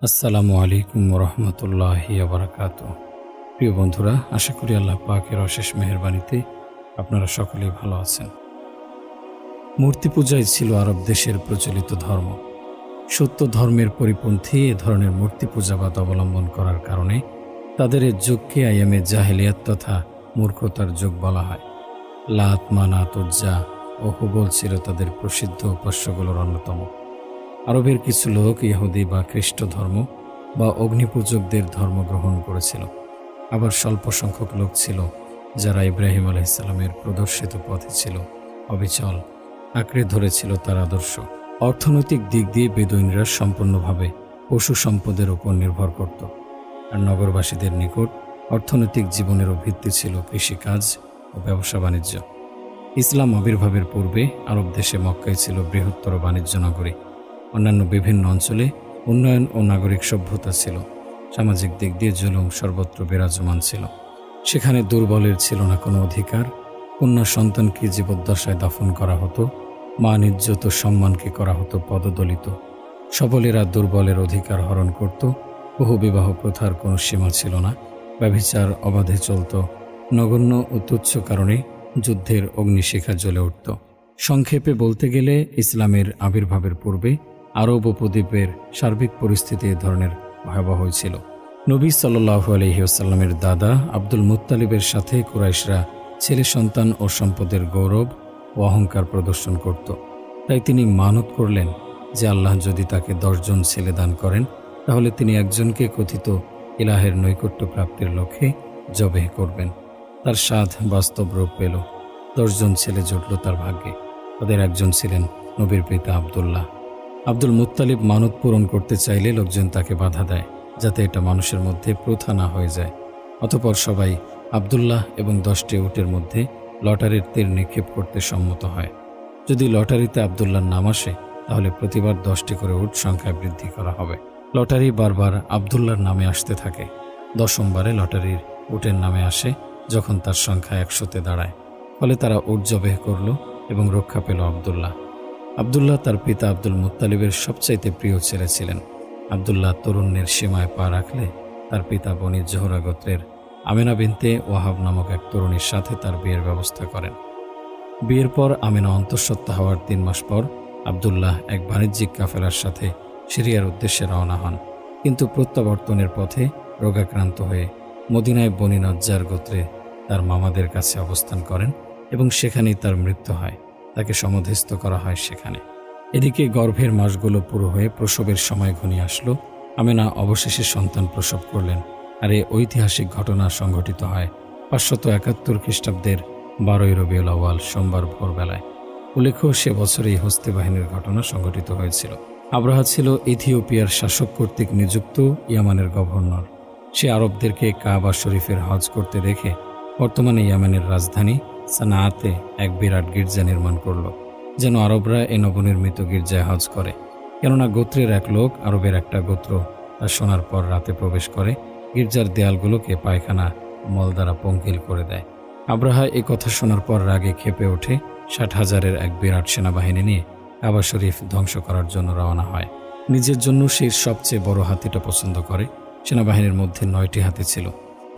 আসসালামু আলাইকুম রহমতুল্লাহি বারাকাতুহু। প্রিয় বন্ধুরা, আশা করি আল্লাহ পাকের অশেষ মেহেরবানিতে আপনারা সকলেই ভালো আছেন। মূর্তি পূজাই ছিল আরব দেশের প্রচলিত ধর্ম। সত্য ধর্মের পরিপন্থী এ ধরনের মূর্তি পূজাবাদ অবলম্বন করার কারণে তাদের এ যুগকে আইয়ামে জাহেলিয়াত তথা মূর্খতার যুগ বলা হয়। লাত, মানাত, উজ্জা ও হুবল ছিল তাদের প্রসিদ্ধ উপাস্যগুলোর অন্যতম। আরবের কিছু লোক ইহুদি বা খ্রিস্ট ধর্ম বা অগ্নিপূজকদের ধর্ম গ্রহণ করেছিল। আবার স্বল্প সংখ্যক লোক ছিল যারা ইব্রাহিম আলাইহিসসালামের প্রদর্শিত পথে ছিল অবিচল, আঁকড়ে ধরেছিল তার আদর্শ। অর্থনৈতিক দিক দিয়ে বেদুইনরা সম্পূর্ণভাবে পশু সম্পদের উপর নির্ভর করত, আর নগরবাসীদের নিকট অর্থনৈতিক জীবনেরও ভিত্তি ছিল কৃষিকাজ ও ব্যবসা বাণিজ্য। ইসলাম আবির্ভাবের পূর্বে আরব দেশে মক্কায় ছিল বৃহত্তর বাণিজ্য নগরী। অন্যান্য বিভিন্ন অঞ্চলে উন্নয়ন ও নাগরিক সভ্যতা ছিল। সামাজিক দিক দিয়ে জুলুম সর্বত্র বিরাজমান ছিল। সেখানে দুর্বলের ছিল না কোনো অধিকার। কন্যা সন্তানকে জীবদ্দশায় দাফন করা হতো, মান ইজ্জত ও সম্মানকে করা হতো পদদলিত। সবলেরা দুর্বলের অধিকার হরণ করত। বহু বিবাহ প্রথার কোনো সীমা ছিল না। ব্যভিচার অবাধে চলত। নগণ্য ও তুচ্ছ কারণে যুদ্ধের অগ্নিশিখা জ্বলে উঠত। সংক্ষেপে বলতে গেলে ইসলামের আবির্ভাবের পূর্বে আরব উপদ্বীপের সার্বিক পরিস্থিতি এ ধরনের ভয়াবহ ছিল। নবী সাল্লাল্লাহু আলাইহি ওয়াসাল্লামের দাদা আব্দুল মুত্তালিবের সাথে কুরাইশরা ছেলে সন্তান ও সম্পদের গৌরব ও অহংকার প্রদর্শন করত। তাই তিনি মানত করলেন যে আল্লাহ যদি তাকে 10 জন ছেলে দান করেন, তাহলে তিনি একজনকে কথিত ইলাহের নৈকট্য প্রাপ্তির লক্ষ্যে জবেহ করবেন। তার সাধ বাস্তব রূপ পেল। 10 জন ছেলে জুটল তার ভাগ্যে। তাদের একজন ছিলেন নবীর পিতা আব্দুল্লাহ। আব্দুল মুত্তালিব মানত পূরণ করতে চাইলে লোকজন তাকে বাধা দেয়, যাতে এটা মানুষের মধ্যে প্রথা না হয়ে যায়। অতঃপর সবাই আব্দুল্লাহ এবং 10টি উটের মধ্যে লটারির তীর নিক্ষেপ করতে সম্মত হয়। যদি লটারিতে আব্দুল্লাহর নাম আসে, তাহলে প্রতিবার 10টি করে উট সংখ্যায় বৃদ্ধি করা হবে। লটারি বারবার আব্দুল্লাহর নামে আসতে থাকে। 10ম বারে লটারির উটের নামে আসে যখন তার সংখ্যা 100-তে দাঁড়ায়। ফলে তারা উট জবেহ করল এবং রক্ষা পেল আব্দুল্লাহ। আব্দুল্লাহ তার পিতা আব্দুল মুত্তালিবের সবচাইতে প্রিয় ছেলে ছিলেন। আব্দুল্লাহ তরুণের সীমায় পা রাখলে তার পিতা বনি জোহরা গোত্রের আমেনা বিনতে ওয়াহাব নামক এক তরুণীর সাথে তার বিয়ের ব্যবস্থা করেন। বিয়ের পর আমেনা অন্তঃসত্ত্বা হওয়ার 3 মাস পর আব্দুল্লাহ এক বাণিজ্যিক কাফেলার সাথে সিরিয়ার উদ্দেশ্যে রওনা হন। কিন্তু প্রত্যাবর্তনের পথে রোগাক্রান্ত হয়ে মদিনায় বনি নজ্জার গোত্রে তার মামাদের কাছে অবস্থান করেন এবং সেখানেই তার মৃত্যু হয়। তাকে সমাধিস্থ করা হয় সেখানে। এদিকে গর্ভের মাসগুলো পুরো হয়ে প্রসবের সময় ঘনিয়ে আসলো। আমেনা অবশেষে সন্তান প্রসব করলেন। আর এই ঐতিহাসিক ঘটনা সংঘটিত হয় 571 খ্রিস্টাব্দের 12ই রবিউল আউয়াল সোমবার ভোরবেলায়। উল্লেখ্য, সে বছরেই হস্তি বাহিনীর ঘটনা সংঘটিত হয়েছিল। আব্রাহা ছিল ইথিওপিয়ার শাসক কর্তৃক নিযুক্ত ইয়ামানের গভর্নর। সে আরবদেরকে কাবা শরীফের হজ করতে দেখে বর্তমানে ইয়ামানের রাজধানী সানাআতে এক বিরাট গির্জা নির্মাণ করল, যেন আরবরা এ নবনির্মিত গির্জায় হজ করে। কেননা গোত্রের এক লোক আরবের একটা গোত্র তা শোনার পর রাতে প্রবেশ করে গির্জার দেয়ালগুলোকে পায়খানা মল দ্বারা পঙ্কিল করে দেয়। আব্রাহা এ কথা শোনার পর রাগে ক্ষেপে ওঠে 60,000-এর এক বিরাট সেনাবাহিনী নিয়ে কাবা শরীফ ধ্বংস করার জন্য রওনা হয়। নিজের জন্য সে সবচেয়ে বড় হাতিটা পছন্দ করে। সেনাবাহিনীর মধ্যে 9টি হাতি ছিল।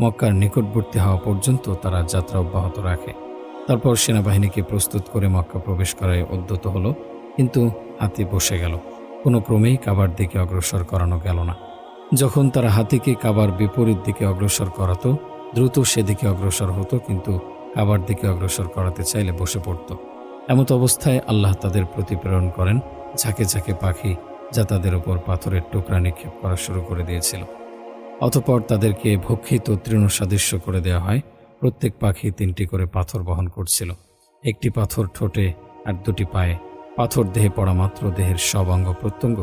মক্কার নিকটবর্তী হওয়া পর্যন্ত তারা যাত্রা অব্যাহত রাখে। তারপর সেনাবাহিনীকে প্রস্তুত করে মক্কা প্রবেশ করায় উদ্যত হলো, কিন্তু হাতি বসে গেল। কোনো ক্রমেই কাবার দিকে অগ্রসর করানো গেল না। যখন তারা হাতিকে কাবার বিপরীত দিকে অগ্রসর করাতো, দ্রুত সেদিকে অগ্রসর হতো, কিন্তু কাবার দিকে অগ্রসর করাতে চাইলে বসে পড়ত। এমত অবস্থায় আল্লাহ তাদের প্রতি প্রেরণ করেন ঝাঁকে ঝাঁকে পাখি, যা তাদের উপর পাথরের টুকরা নিক্ষেপ করা শুরু করে দিয়েছিল। অতঃপর তাদেরকে ভক্ষিত তৃণসাদৃশ্য করে দেওয়া হয়। প্রত্যেক পাখি 3টি করে পাথর বহন করছিল। একটি পাথর ঠোঁটে আর 2টি পায়ে। পাথর দেহে পড়া মাত্র দেহের সব অঙ্গ প্রত্যঙ্গ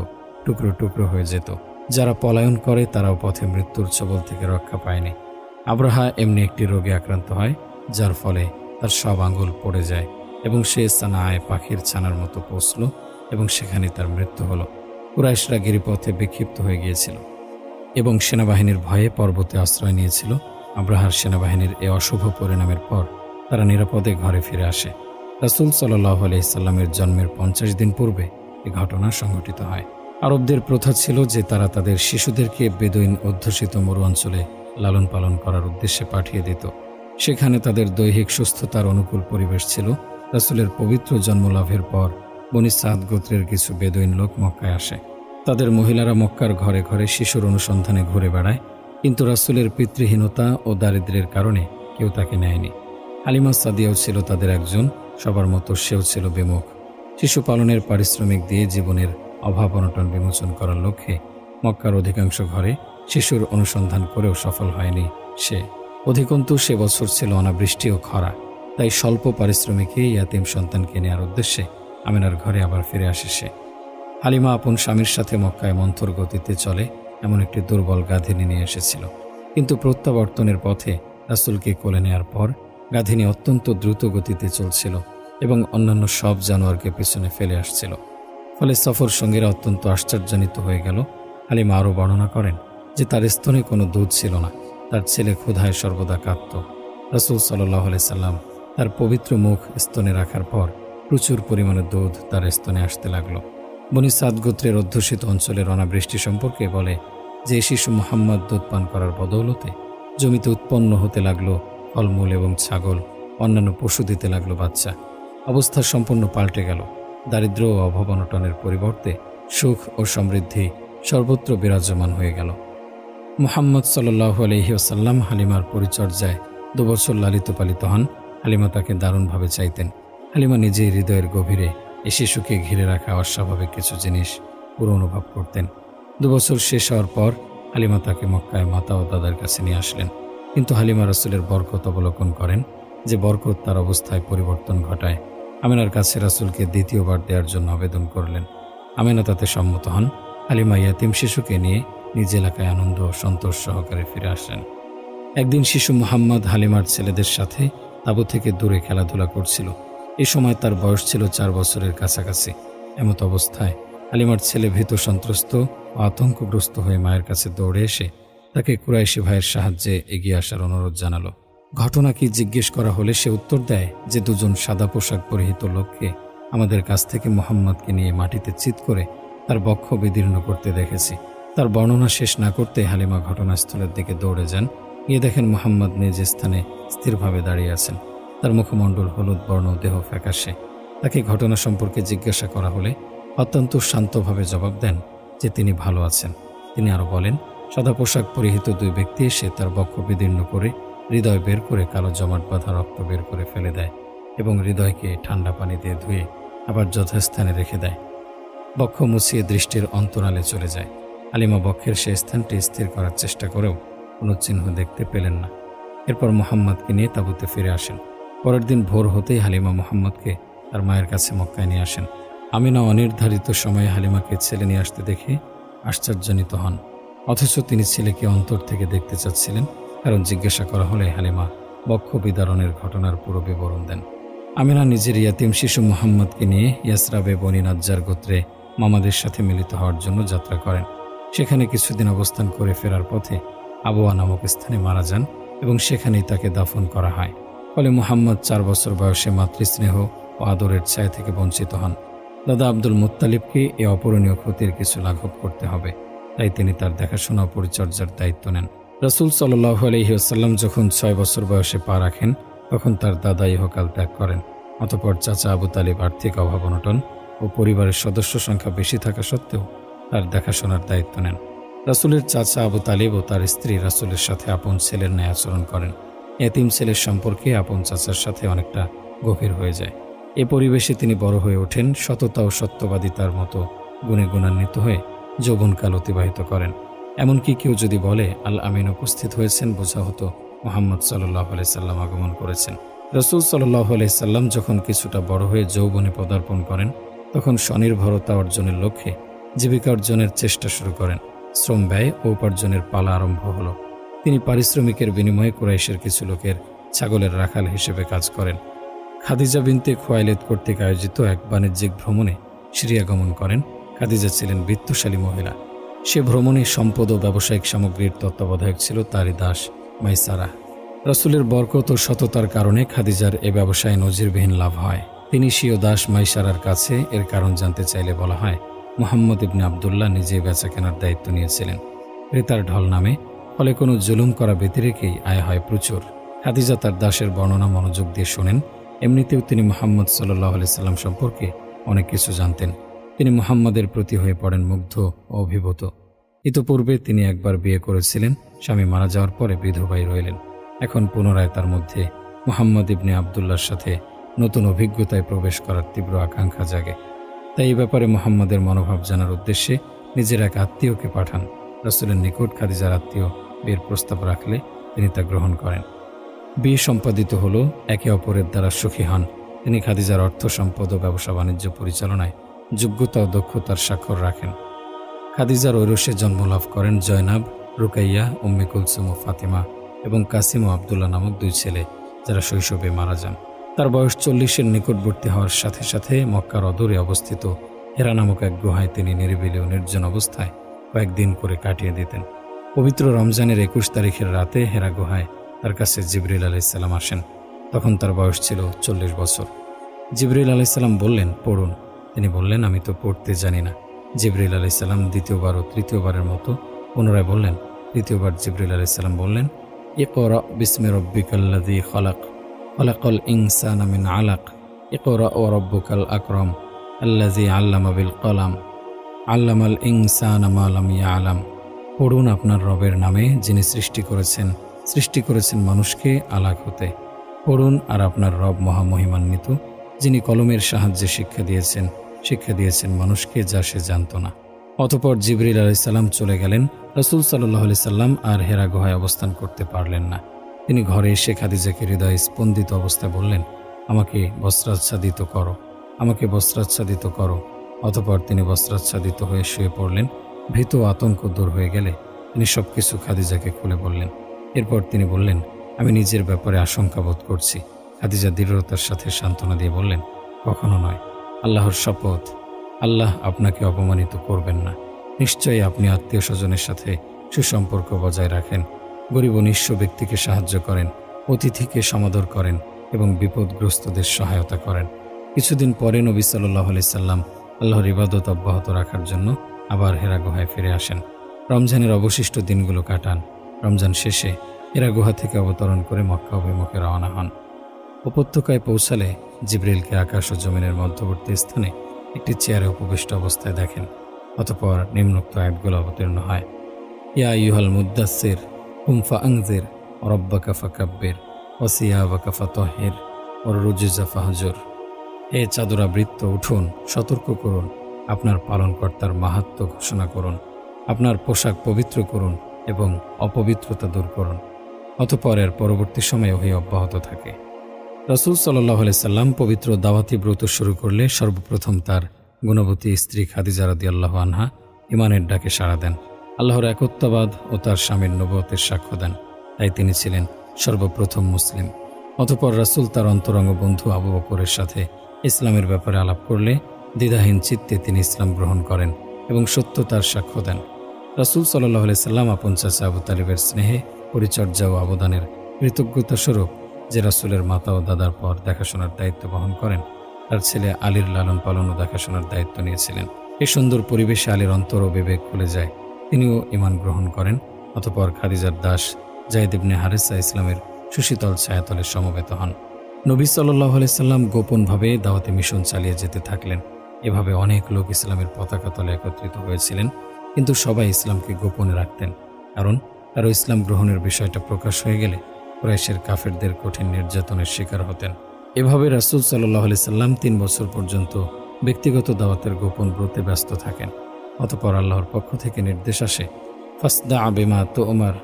টুকরো টুকরো হয়ে যেত। যারা পলায়ন করে তারাও পথে মৃত্যুর ছবল থেকে রক্ষা পায়নি। আব্রাহা এমনি একটি রোগে আক্রান্ত হয়, যার ফলে তার সব আঙ্গুল পড়ে যায় এবং সে সানাআয় পাখির ছানার মতো পৌঁছল এবং সেখানে তার মৃত্যু হল। কুরাইশরা গিরিপথে বিক্ষিপ্ত হয়ে গিয়েছিল এবং সেনাবাহিনীর ভয়ে পর্বতে আশ্রয় নিয়েছিল। আব্রাহার সেনাবাহিনীর এ অশুভ পরিণামের পর তারা নিরাপদে ঘরে ফিরে আসে। রাসূল সাল্লাল্লাহু আলাইহি সাল্লামের জন্মের 50 দিন পূর্বে এ ঘটনা সংঘটিত হয়। আরবদের প্রথা ছিল যে তারা তাদের শিশুদেরকে বেদুইন অধ্যুষিত মরু অঞ্চলে লালন পালন করার উদ্দেশ্যে পাঠিয়ে দিত। সেখানে তাদের দৈহিক সুস্থতার অনুকূল পরিবেশ ছিল। রাসূলের পবিত্র জন্মলাভের পর বনী সাদ গোত্রের কিছু বেদুইন লোক মক্কায় আসে। তাদের মহিলারা মক্কার ঘরে ঘরে শিশুর অনুসন্ধানে ঘুরে বেড়ায়, কিন্তু রাসূলের পিতৃহীনতা ও দারিদ্র্যের কারণে কেউ তাকে নেয়নি। হালিমা সাদিয়াও ছিল তাদের একজন। সবার মতো সেও ছিল বিমুখ। শিশু পালনের পারিশ্রমিক দিয়ে জীবনের অভাব অনটন বিমোচন করার লক্ষ্যে মক্কার অধিকাংশ ঘরে শিশুর অনুসন্ধান করেও সফল হয়নি সে। অধিকন্তু সে বছর ছিল অনাবৃষ্টি ও খরা। তাই স্বল্প পারিশ্রমিকে ইয়াতিম সন্তানকে নেওয়ার উদ্দেশ্যে আমিনার ঘরে আবার ফিরে আসে সে। হালিমা আপন স্বামীর সাথে মক্কায় মন্থর গতিতে চলে এমন একটি দুর্বল গাধিনী নিয়ে এসেছিল, কিন্তু প্রত্যাবর্তনের পথে রাসূলকে কোলে নেয়ার পর গাধিনী অত্যন্ত দ্রুত গতিতে চলছিল এবং অন্যান্য সব জানোয়ারকে পিছনে ফেলে আসছিল। ফলে সফর সঙ্গীরা অত্যন্ত আশ্চর্যান্বিত হয়ে গেল। হালিমা আরও বর্ণনা করেন যে তার স্তনে কোনো দুধ ছিল না। তার ছেলে ক্ষুধায় সর্বদা কাঁদত। রাসূল সাল্লাল্লাহু আলাইহি সাল্লাম তার পবিত্র মুখ স্তনে রাখার পর প্রচুর পরিমাণে দুধ তার স্তনে আসতে লাগল। বনী সাদ গোত্রের অধ্যুষিত অঞ্চলের অনাবৃষ্টি সম্পর্কে বলে যে শিশু মুহাম্মদ দুধ পান করার বদৌলতে জমিতে উৎপন্ন হতে লাগল ফলমূল এবং ছাগল, অন্যান্য পশু দিতে লাগলো বাচ্চা। অবস্থা সম্পূর্ণ পাল্টে গেল। দারিদ্র্য ও অভাব অনটনের পরিবর্তে সুখ ও সমৃদ্ধি সর্বত্র বিরাজমান হয়ে গেল। মুহাম্মদ সাল্লাল্লাহু আলাইহি ওয়াসাল্লাম হালিমার পরিচর্যায় 2 বছর লালিত পালিত হন। হালিমা তাকে দারুণভাবে চাইতেন। হালিমা নিজেই হৃদয়ের গভীরে এই শিশুকে ঘিরে রাখা অস্বাভাবিক কিছু জিনিস পুরো অনুভব করতেন। 2 বছর শেষ হওয়ার পর হালিমা তাকে মক্কায় মাতা ও দাদার কাছে নিয়ে আসলেন, কিন্তু হালিমা রাসূলের বরকত অবলোকন করেন যে বরকত তার অবস্থায় পরিবর্তন ঘটায়। আমিনার কাছে রাসূলকে দ্বিতীয়বার দেওয়ার জন্য আবেদন করলেন। আমিনা তাতে সম্মত হন। হালিমা ইয়াতিম শিশুকে নিয়ে নিজ এলাকায় আনন্দ ও সন্তোষ সহকারে ফিরে আসেন। একদিন শিশু মুহাম্মদ হালিমার ছেলেদের সাথে তাঁবু থেকে দূরে খেলাধুলা করছিল। এই সময় তার বয়স ছিল 4 বছরের কাছাকাছি। এমত অবস্থায় হালিমার ছেলে ভীত সন্ত্রস্ত ও আতঙ্কগ্রস্ত হয়ে মায়ের কাছে দৌড়ে এসে তাকে কুরাইশি ভাইয়ের সাহায্যে এগিয়ে আসার অনুরোধ জানালো। ঘটনা কি জিজ্ঞেস করা হলে সে উত্তর দেয় যে 2 জন সাদা পোশাক পরিহিত লোককে আমাদের কাছ থেকে মুহাম্মদকে নিয়ে মাটিতে চিৎ করে তার বক্ষ বিদীর্ণ করতে দেখেছি। তার বর্ণনা শেষ না করতে হালিমা ঘটনাস্থলের দিকে দৌড়ে যান। গিয়ে দেখেন মুহাম্মদ নিজ স্থানে স্থিরভাবে দাঁড়িয়ে আছেন। তার মুখমণ্ডল হলুদ বর্ণ, দেহ ফ্যাকাশে। তাকে ঘটনা সম্পর্কে জিজ্ঞাসা করা হলে অত্যন্ত শান্তভাবে জবাব দেন যে তিনি ভালো আছেন। তিনি আরও বলেন, সাদা পোশাক পরিহিত 2 ব্যক্তি এসে তার বক্ষ বিদীর্ণ করে হৃদয় বের করে কালো জমাট বাঁধা রক্ত বের করে ফেলে দেয় এবং হৃদয়কে ঠান্ডা পানি দিয়ে ধুয়ে আবার যথাস্থানে রেখে দেয়। বক্ষ মুছিয়ে দৃষ্টির অন্তরালে চলে যায়। হালিমা বক্ষের সেই স্থানটি স্থির করার চেষ্টা করেও কোনো চিহ্ন দেখতে পেলেন না। এরপর মুহাম্মদকে নিয়ে তাঁবুতে ফিরে আসেন। পরের দিন ভোর হতেই হালিমা মুহাম্মদকে তার মায়ের কাছে মক্কায় নিয়ে আসেন। আমিনা অনির্ধারিত সময়ে হালিমাকে ছেলে নিয়ে আসতে দেখে আশ্চর্যান্বিত হন, অথচ তিনি ছেলেকে অন্তর থেকে দেখতে চাচ্ছিলেন। কারণ জিজ্ঞাসা করা হলে হালিমা বক্ষ বিদারণের ঘটনার পুরো বিবরণ দেন। আমিনা নিজের ইয়াতিম শিশু মুহাম্মদকে নিয়ে ইয়াসরাবে বনী নাজ্জার গোত্রে মামাদের সাথে মিলিত হওয়ার জন্য যাত্রা করেন। সেখানে কিছুদিন অবস্থান করে ফেরার পথে আবওয়া নামক স্থানে মারা যান এবং সেখানেই তাকে দাফন করা হয়। ফলে মুহাম্মদ 4 বছর বয়সে মাতৃস্নেহ ও আদরের ছায়া থেকে বঞ্চিত হন। দাদা আব্দুল মুত্তালিবকে এ অপূরণীয় ক্ষতির কিছু লাঘব করতে হবে, তাই তিনি তার দেখাশোনা ও পরিচর্যার দায়িত্ব নেন। রাসূল সাল্লাল্লাহু আলাইহি ওয়াসাল্লাম যখন 6 বছর বয়সে পা রাখেন তখন তার দাদা ইহকাল ত্যাগ করেন। অতঃপর চাচা আবু তালিব আর্থিক অভাব অনটন ও পরিবারের সদস্য সংখ্যা বেশি থাকা সত্ত্বেও তার দেখাশোনার দায়িত্ব নেন। রাসূলের চাচা আবু তালিব ও তার স্ত্রী রাসূলের সাথে আপন ছেলের ন্যায় আচরণ করেন। এতিম ছেলের সম্পর্কে আপন চাচার সাথে অনেকটা গভীর হয়ে যায়। এ পরিবেশে তিনি বড় হয়ে ওঠেন। সততা ও সত্যবাদিতার মতো গুণে গুণান্বিত হয়ে যৌবনকাল অতিবাহিত করেন। এমনকি কেউ যদি বলে আল আমিন উপস্থিত হয়েছেন, বোঝা হতো মুহাম্মদ সাল্লাল্লাহু আলাইহি সাল্লাম আগমন করেছেন। রাসূল সাল্লাল্লাহু আলাইহি সাল্লাম যখন কিছুটা বড় হয়ে যৌবনে পদার্পণ করেন তখন স্বনির্ভরতা অর্জনের লক্ষ্যে জীবিকা অর্জনের চেষ্টা শুরু করেন। শ্রম ব্যয় ও উপার্জনের পালা আরম্ভ হলো। তিনি পারিশ্রমিকের বিনিময়ে কুরাইশের কিছু লোকের ছাগলের রাখাল হিসেবে কাজ করেন। খাদিজা বিনতে খুয়াইলিদ কর্তৃক আয়োজিত এক বাণিজ্যিক ভ্রমণে সিরিয়া গমন করেন। খাদিজা ছিলেন বিত্তশালী মহিলা। সে ভ্রমণে সম্পদ ও ব্যবসায়িক সামগ্রীর তত্ত্বাবধায়ক ছিল তারই দাস মাইসারা। রাসূলের বরকত ও সততার কারণে খাদিজার এ ব্যবসায় নজিরবিহীন লাভ হয়। তিনি স্বীয় দাস মাইসারার কাছে এর কারণ জানতে চাইলে বলা হয়, মুহাম্মদ ইবনে আবদুল্লাহ নিজেই বেচা কেনার দায়িত্ব নিয়েছিলেন। ক্রেতার ঢল নামে, ফলে কোনো জুলুম করা ব্যতিরেকেই আয় হয় প্রচুর। খাদিজা তার দাসের বর্ণনা মনোযোগ দিয়ে শোনেন। এমনিতেও তিনি মুহাম্মদ সাল্লাল্লাহু আলাইহি সাল্লাম সম্পর্কে অনেক কিছু জানতেন। তিনি মুহাম্মদের প্রতি হয়ে পড়েন মুগ্ধ ও অভিভূত। ইতোপূর্বে তিনি একবার বিয়ে করেছিলেন, স্বামী মারা যাওয়ার পরে বিধবাই রইলেন। এখন পুনরায় তার মধ্যে মুহাম্মদ ইবনে আবদুল্লাহর সাথে নতুন অভিজ্ঞতায় প্রবেশ করার তীব্র আকাঙ্ক্ষা জাগে। তাই এই ব্যাপারে মুহাম্মদের মনোভাব জানার উদ্দেশ্যে নিজের এক আত্মীয়কে পাঠান। রাসূলের নিকট খাদিজার আত্মীয় বিয়ের প্রস্তাব রাখলে তিনি তা গ্রহণ করেন। বিয়ে সম্পাদিত হল, একে অপরের দ্বারা সুখী হন। তিনি খাদিজার অর্থ সম্পদ ও ব্যবসা বাণিজ্য পরিচালনায় যোগ্যতা ও দক্ষতার স্বাক্ষর রাখেন। খাদিজার ঐরসে জন্মলাভ করেন জয়নাব, রুকাইয়া, উম্মে কুলসুম ও ফাতিমা এবং কাসিম ও আবদুল্লাহ নামক দুই ছেলে, যারা শৈশবে মারা যান। তার বয়স 40-এর নিকটবর্তী হওয়ার সাথে সাথে মক্কার অদূরে অবস্থিত হেরা নামক এক গুহায় তিনি নিরিবিলি ও নির্জন অবস্থায় কয়েকদিন করে কাটিয়ে দিতেন। পবিত্র রমজানের 21 তারিখের রাতে হেরা গুহায় তার কাছে জিবরিল আলাইহিস সালাম আসেন। তখন তার বয়স ছিল 40 বছর। জিবরিল আলাইহিস সালাম বললেন, পড়ুন। তিনি বললেন, আমি তো পড়তে জানি না। জিবরিল আলাইহিস সালাম দ্বিতীয়বার ও তৃতীয়বারের মতো পুনরায় বললেন। তৃতীয়বার জিবরিল আলাইহিস সালাম বললেন, ইকরা বিসমি রাব্বিকাল্লাযী খালাক, খালাকাল ইনসানা মিন আলাক, ইকরা ওয়া রাব্বুকাল আকরাম, আল্লাযী আল্লামা বিল কলাম, আল্লামাল ইনসানা মা লাম ইয়ালাম। পড়ুন আপনার রবের নামে, যিনি সৃষ্টি করেছেন মানুষকে আলাক হতে। পড়ুন আর আপনার রব মহামহিমান্বিত, যিনি কলমের সাহায্যে শিক্ষা দিয়েছেন মানুষকে, যা সে জানত না। অতঃপর জিবরিল আলাইহিস সালাম চলে গেলেন। রাসূল সাল্লাল্লাহু আলাইহি সাল্লাম আর হেরা গুহায় অবস্থান করতে পারলেন না। তিনি ঘরে এসে খাদিজাকে হৃদয় স্পন্দিত অবস্থায় বললেন, আমাকে বস্ত্রাচ্ছাদিত করো। অতঃপর তিনি বস্ত্রাচ্ছাদিত হয়ে শুয়ে পড়লেন। ভীত আতঙ্ক দূর হয়ে গেলে তিনি সবকিছু খাদিজাকে খুলে বললেন। এরপর তিনি বললেন, আমি নিজের ব্যাপারে আশঙ্কা বোধ করছি। খাদিজা দৃঢ়তার সাথে সান্ত্বনা দিয়ে বললেন, কখনো নয়, আল্লাহর শপথ, আল্লাহ আপনাকে অপমানিত করবেন না। নিশ্চয়ই আপনি আত্মীয় স্বজনের সাথে সুসম্পর্ক বজায় রাখেন, গরিব ও নিঃস্ব ব্যক্তিকে সাহায্য করেন, অতিথিকে সমাদর করেন এবং বিপদগ্রস্তদের সহায়তা করেন। কিছুদিন পরে নবী সাল্লাল্লাহু আলাইহি সাল্লাম আল্লাহর ইবাদত অব্যাহত রাখার জন্য আবার হেরা গুহায় ফিরে আসেন। রমজানের অবশিষ্ট দিনগুলো কাটান। রমজান শেষে হেরা গুহা থেকে অবতরণ করে মক্কা অভিমুখে রওনা হন। উপত্যকায় পৌঁছালে জিবরিলকে আকাশ ও জমিনের মধ্যবর্তী স্থানে একটি চেয়ারে উপবিষ্ট অবস্থায় দেখেন। অতঃপর নিম্নোক্ত আয়াতগুলো অবতীর্ণ হয়। ইয়া আইয়ুহাল মুদ্দাসসির কুম ফাআনজির ওয়া রাব্বাকা ফাকাব্বির ওয়া সিয়াবাকা ফাতাহহির ওয়া রুজুজা ফাহজুর। হে চাদরাবৃত্ত, উঠুন, সতর্ক করুন, আপনার পালনকর্তার মাহাত্ম্য ঘোষণা করুন, আপনার পোশাক পবিত্র করুন এবং অপবিত্রতা দূর করুন। অতঃপর এর পরবর্তী সময়ে ওহী অব্যাহত থাকে। রাসূল সাল্লাল্লাহু আলাইহি সাল্লাম পবিত্র দাওয়াতি ব্রত শুরু করলে সর্বপ্রথম তার গুণবতী স্ত্রী খাদিজা রাদিয়াল্লাহু আনহা ঈমানের ডাকে সাড়া দেন, আল্লাহর একত্ববাদ ও তার স্বামীর নবুয়তের সাক্ষ্য দেন। তাই তিনি ছিলেন সর্বপ্রথম মুসলিম। অতঃপর রাসূল তার অন্তরঙ্গ বন্ধু আবু বকরের সাথে ইসলামের ব্যাপারে আলাপ করলে দ্বিধাহীন চিত্তে তিনি ইসলাম গ্রহণ করেন এবং সত্যতার সাক্ষ্য দেন। রাসূল সাল্লাল্লাহু আলাইহি সাল্লাম আপন চাচা আবু তালিবের স্নেহে, পরিচর্যা ও অবদানের কৃতজ্ঞতা স্বরূপ, যে রাসূলের মাতা ও দাদার পর দেখাশোনার দায়িত্ব বহন করেন, তার ছেলে আলীর লালন পালন ও দেখাশোনার দায়িত্ব নিয়েছিলেন। এই সুন্দর পরিবেশে আলীর অন্তর ও বিবেক খুলে যায়। তিনিও ঈমান গ্রহণ করেন। অতঃপর খাদিজার দাস যায়েদ ইবনে হারেসা ইসলামের সুশীতল ছায়াতলে সমবেত হন। নবী সাল্লাল্লাহু আলাইহি সাল্লাম গোপনভাবে দাওয়াতি মিশন চালিয়ে যেতে থাকলেন। এভাবে অনেক লোক ইসলামের পতাকা তলে একত্রিত হয়েছিলেন, কিন্তু সবাই ইসলামকে গোপনে রাখতেন, কারণ কারো ইসলাম গ্রহণের বিষয়টা প্রকাশ হয়ে গেলে কুরাইশের কাফেরদের কঠিন নির্যাতনের শিকার হতেন। এভাবে রাসূল সাল্লাল্লাহু আলাইহি সাল্লাম 3 বছর পর্যন্ত ব্যক্তিগত দাওয়াতের গোপন ব্রতে ব্যস্ত থাকেন। অতঃপর আল্লাহর পক্ষ থেকে নির্দেশ আসে, ফাসদা বিমা তু'মার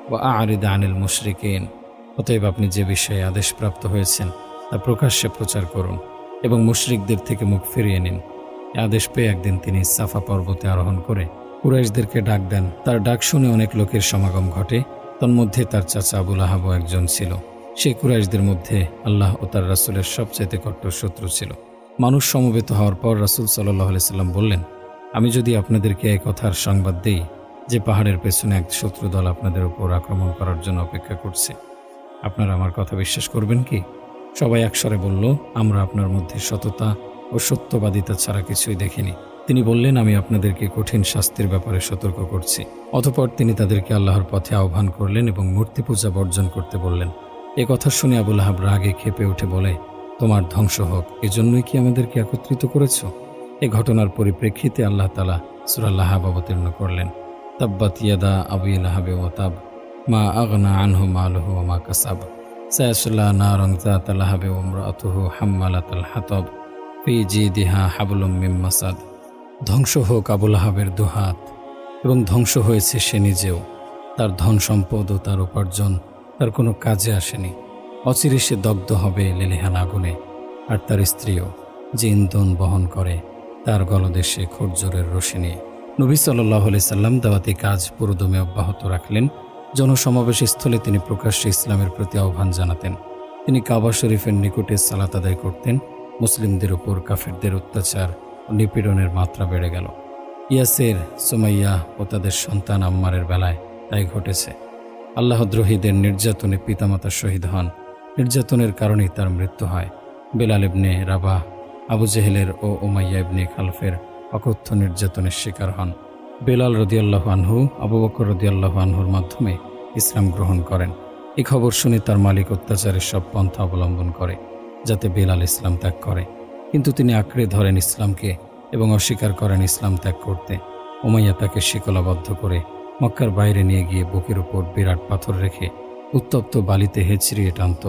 ওয়া আ'রিদ আনিল মুশরিকিন। অতএব আপনি যে বিষয়ে আদেশপ্রাপ্ত হয়েছেন তা প্রকাশ্যে প্রচার করুন এবং মুশরিকদের থেকে মুখ ফিরিয়ে নিন। এ আদেশ পেয়ে একদিন তিনি সাফা পর্বতে আরোহণ করে কুরাইশদেরকে ডাক দেন। তার ডাক শুনে অনেক লোকের সমাগম ঘটে। তন্মধ্যে তার চাচা আবু লাহাবও একজন ছিল। সে কুরাইশদের মধ্যে আল্লাহ ও তার রাসূলের সবচাইতে কট্টর শত্রু ছিল। মানুষ সমবেত হওয়ার পর রাসূল সাল্লাল্লাহু আলাইহি সাল্লাম বললেন, আমি যদি আপনাদেরকে এই কথার সংবাদ দেই যে পাহাড়ের পেছনে এক শত্রু দল আপনাদের উপর আক্রমণ করার জন্য অপেক্ষা করছে, আপনারা আমার কথা বিশ্বাস করবেন কি? সবাই একস্বরে বলল, আমরা আপনার মধ্যে সততা ও সত্যবাদিতা ছাড়া কিছুই দেখিনি। তিনি বললেন, আমি আপনাদেরকে কঠিন শাস্তির ব্যাপারে সতর্ক করছি। অতঃপর তিনি তাদেরকে আল্লাহর পথে আহ্বান করলেন এবং মূর্তি পূজা বর্জন করতে বললেন। এ কথা শুনে আবু লাহাব রাগে ক্ষেপে উঠে বলে, তোমার ধ্বংস হোক, এজন্যই কি আমাদেরকে একত্রিত করেছ? এ ঘটনার পরিপ্রেক্ষিতে আল্লাহ তাআলা সূরা লাহাব অবতীর্ণ করলেন। তাব্বাত ইয়াদা আবি লাহাবে ওয়া তাব, মা আগনা আনহু মালুহু ওয়া মা কাসাব, সায়াসলা নারান যাতা লাহাবে ওয়া ইমরাতুহু হাম্মালাতাল হাতাব, ফি জিদিহা হাবলুম মিন মাসাদ। ধ্বংস হোক আবু লাহাবের দুহাত, এবং ধ্বংস হয়েছে সে নিজেও। তার ধন সম্পদ ও তার উপার্জন তার কোনো কাজে আসেনি। অচিরে সে দগ্ধ হবে লেলিহান আগুনে। আর তার স্ত্রীও, যে ইন্ধন বহন করে তার গলদেশে খরজুরের রশি নিয়ে। নবী সাল্লাল্লাহু আলাইহি সাল্লাম দাওয়াতি কাজ পুরোদমে অব্যাহত রাখলেন। জনসমাবেশ স্থলে তিনি প্রকাশ্যে ইসলামের প্রতি আহ্বান জানাতেন। তিনি কাবা শরীফের নিকটে সালাত আদায় করতেন। মুসলিমদের উপর কাফেরদের অত্যাচার ও নিপীড়নের মাত্রা বেড়ে গেল। ইয়াসের, সুমাইয়া ও তাদের সন্তান আম্মারের বেলায় তাই ঘটেছে। আল্লাহদ্রোহীদের নির্যাতনে পিতামাতা শহীদ হন। নির্যাতনের কারণেই তার মৃত্যু হয়। বেলাল ইবনে রাবাহ, আবু জেহেলের ও উমাইয়া ইবনে খালফের অকথ্য নির্যাতনের শিকার হন। বেলাল রাদিয়াল্লাহু আনহু আবু বকর রাদিয়াল্লাহু আনহুর মাধ্যমে ইসলাম গ্রহণ করেন। এই খবর শুনে তার মালিক অত্যাচারের সব পন্থা অবলম্বন করে যাতে বেলাল ইসলাম ত্যাগ করে, কিন্তু তিনি আঁকড়ে ধরেন ইসলামকে এবং অস্বীকার করেন ইসলাম ত্যাগ করতে। উমাইয়া তাকে শিকলাবদ্ধ করে মক্কার বাইরে নিয়ে গিয়ে বুকের উপর বিরাট পাথর রেখে উত্তপ্ত বালিতে হেঁচড়িয়ে টানত।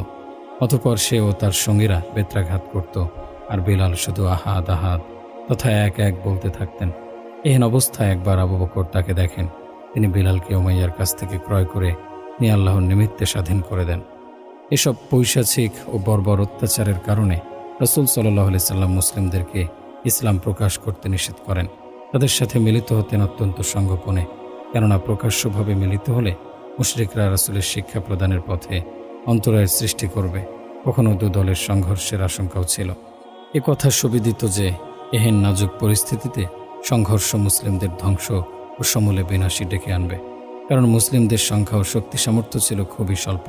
অতঃপর সে ও তার সঙ্গীরা বেত্রাঘাত করত, আর বেলাল শুধু আহাদ আহাদ তথা এক এক বলতে থাকতেন। এহেন অবস্থায় একবার আবু বকর তাকে দেখেন। তিনি বেলালকে উমাইয়ার কাছ থেকে ক্রয় করে নিয়ে আল্লাহর নিমিত্তে স্বাধীন করে দেন। এসব পৈশাচিক ও বর্বর অত্যাচারের কারণে রাসূল সাল্লাল্লাহু আলাইহি সাল্লাম মুসলিমদেরকে ইসলাম প্রকাশ করতে নিষেধ করেন। তাদের সাথে মিলিত হতেন অত্যন্ত সংগোপনে, কেননা প্রকাশ্যভাবে মিলিত হলে মুশরিকরা রাসূলের শিক্ষা প্রদানের পথে অন্তরায়ের সৃষ্টি করবে। কখনো দু দলের সংঘর্ষের আশঙ্কাও ছিল। এ কথা সুবিদিত যে এহেন নাজুক পরিস্থিতিতে সংঘর্ষ মুসলিমদের ধ্বংস ও সমূলে বিনাশী ডেকে আনবে, কারণ মুসলিমদের সংখ্যা ও শক্তি সামর্থ্য ছিল খুবই স্বল্প।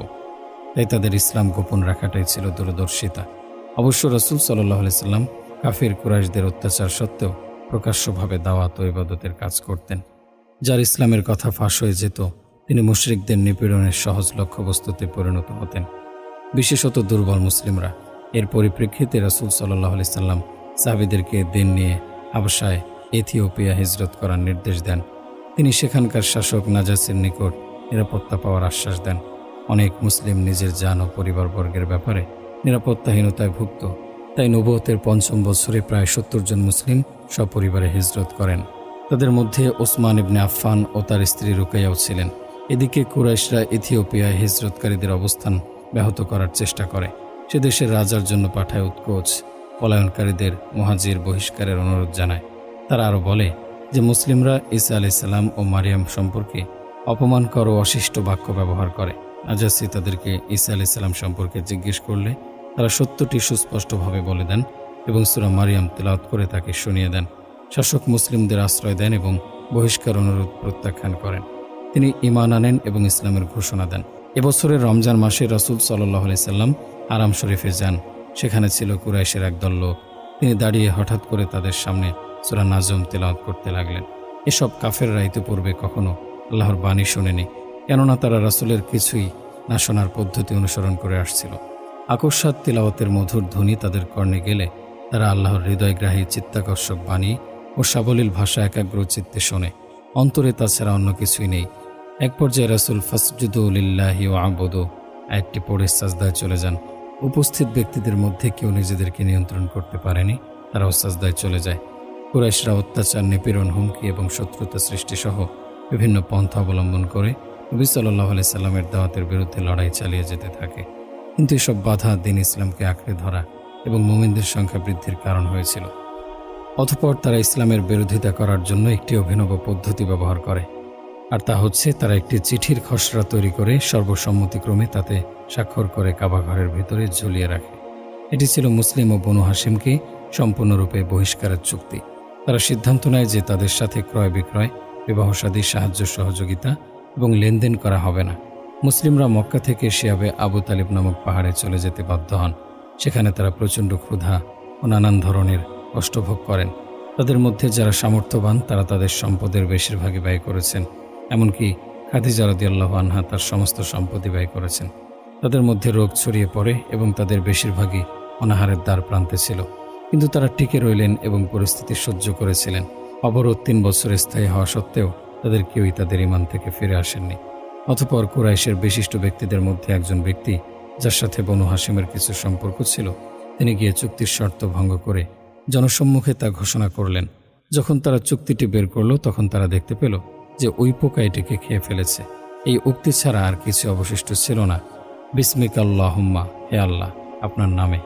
তাই তাদের ইসলাম গোপন রাখাটাই ছিল দূরদর্শিতা। অবশ্য রাসূল সাল্লাল্লাহু আলাইহি সাল্লাম কাফির কুরাইশদের অত্যাচার সত্ত্বেও প্রকাশ্যভাবে দাওয়াত ও ইবাদতের কাজ করতেন। যার ইসলামের কথা ফাঁস হয়ে যেত, তিনি মুশরিকদের নিপীড়নের সহজ লক্ষ্যবস্তুতে পরিণত হতেন, বিশেষত দুর্বল মুসলিমরা। এর পরিপ্রেক্ষিতে রাসূল সাল্লাল্লাহু আলাইহি সাল্লাম সাহাবীদেরকে দিন নিয়ে হাবশায় ইথিওপিয়া হিজরত করার নির্দেশ দেন। তিনি সেখানকার শাসক নাজাসের নিকট নিরাপত্তা পাওয়ার আশ্বাস দেন। অনেক মুসলিম নিজের জান ও পরিবারবর্গের ব্যাপারে নিরাপত্তাহীনতায় ভুগত। তাই নবুয়তের ৫ম বছরে প্রায় ৭০ জন মুসলিম সপরিবারে হিজরত করেন। তাদের মধ্যে ওসমান ইবনে আফফান ও তার স্ত্রী রুকাইয়াও ছিলেন। এদিকে কুরাইশরা ইথিওপিয়ায় হিজরতকারীদের অবস্থান ব্যাহত করার চেষ্টা করে। সে দেশের রাজার জন্য পাঠায় উৎকোচ। পলায়নকারীদের মুহাজির বহিষ্কারের অনুরোধ জানায়। তারা আরও বলে যে মুসলিমরা ঈসা আলাইহিস সালাম ও মারিয়াম সম্পর্কে অপমানকর ও অশিষ্ট বাক্য ব্যবহার করে। নাজাসী তাদেরকে ঈসা আলাইহিস সালাম সম্পর্কে জিজ্ঞেস করলে তারা সত্যটি সুস্পষ্টভাবে বলে দেন এবং সূরা মারিয়াম তেলাওয়াত করে তাকে শুনিয়ে দেন। শাসক মুসলিমদের আশ্রয় দেন এবং বহিষ্কার অনুরোধ প্রত্যাখ্যান করেন। তিনি ঈমান আনেন এবং ইসলামের ঘোষণা দেন। এবছরের রমজান মাসে রাসূল সাল্লাল্লাহু আলাইহি সাল্লাম হারাম শরীফে যান। সেখানে ছিল কুরাইশের একদল লোক। তিনি দাঁড়িয়ে হঠাৎ করে তাদের সামনে সূরা নাজম তেলাওয়াত করতে লাগলেন। এসব কাফেররা ইতিপূর্বে কখনো আল্লাহর বাণী শোনেনি, কেননা তারা রাসূলের কিছুই না শোনার পদ্ধতি অনুসরণ করে আসছিল। আকস্মাৎ তিলাওয়াতের মধুর ধ্বনি তাদের কর্ণে গেলে তারা আল্লাহর হৃদয়গ্রাহী চিত্তাকর্ষক বাণী ও সাবলীল ভাষা একাগ্র চিত্তে শোনে। অন্তরে তাছাড়া অন্য কিছুই নেই। এক পর্যায়ে রাসূল ফাসজুদু লিল্লাহি ওয়া'বুদু আয়াতটি পড়ে সাজদায় চলে যান। উপস্থিত ব্যক্তিদের মধ্যে কেউ নিজেদেরকে নিয়ন্ত্রণ করতে পারেনি, তারাও সাজদায় চলে যায়। কুরাইশরা অত্যাচার, নিপীড়ন, হুমকি এবং শত্রুতা সৃষ্টিসহ বিভিন্ন পন্থা অবলম্বন করে নবী সাল্লাল্লাহু আলাইহি সাল্লামের দাওয়াতের বিরুদ্ধে লড়াই চালিয়ে যেতে থাকে। কিন্তু এসব বাধা দিন ইসলামকে আঁকড়ে ধরা এবং মুমিনদের সংখ্যা বৃদ্ধির কারণ হয়েছিল। অতঃপর তারা ইসলামের বিরোধিতা করার জন্য একটি অভিনব পদ্ধতি ব্যবহার করে, আর তা হচ্ছে তারা একটি চিঠির খসড়া তৈরি করে সর্বসম্মতিক্রমে তাতে স্বাক্ষর করে কাবা ঘরের ভিতরে ঝুলিয়ে রাখে। এটি ছিল মুসলিম ও বনু হাশিমকে সম্পূর্ণরূপে বহিষ্কারের চুক্তি। তারা সিদ্ধান্ত নেয় যে তাদের সাথে ক্রয় বিক্রয়, বিবাহশাদী, সাহায্য সহযোগিতা এবং লেনদেন করা হবে না। মুসলিমরা মক্কা থেকে শিয়াবে আবু তালিব নামক পাহাড়ে চলে যেতে বাধ্য হন। সেখানে তারা প্রচণ্ড ক্ষুধা ও নানান ধরনের কষ্ট ভোগ করেন। তাদের মধ্যে যারা সামর্থ্যবান তারা তাদের সম্পদের বেশিরভাগই ব্যয় করেছেন, এমনকি খাদিজা রাদিয়াল্লাহু আনহা তার সমস্ত সম্পত্তি ব্যয় করেছেন। তাদের মধ্যে রোগ ছড়িয়ে পড়ে এবং তাদের বেশিরভাগই অনাহারের দ্বার প্রান্তে ছিল, কিন্তু তারা টিকে রইলেন এবং পরিস্থিতি সহ্য করেছিলেন। অবরোধ 3 বছর স্থায়ী হওয়া সত্ত্বেও তাদের কেউই তাদের ঈমান থেকে ফিরে আসেননি। অতঃপর কুরাইশের বিশিষ্ট ব্যক্তিদের মধ্যে একজন ব্যক্তি, যার সাথে বনু হাশিমের কিছু সম্পর্ক ছিল, তিনি গিয়ে চুক্তির শর্ত ভঙ্গ করে জনসম্মুখে তা ঘোষণা করলেন। যখন তারা চুক্তিটি বের করল তখন তারা দেখতে পেল যে ওই পোকা এটিকে খেয়ে ফেলেছে। এই উক্তি ছাড়া আর কিছু অবশিষ্ট ছিল না। বিসমিকা আল্লাহুম্মা, হে আল্লাহ, আপনার নামে।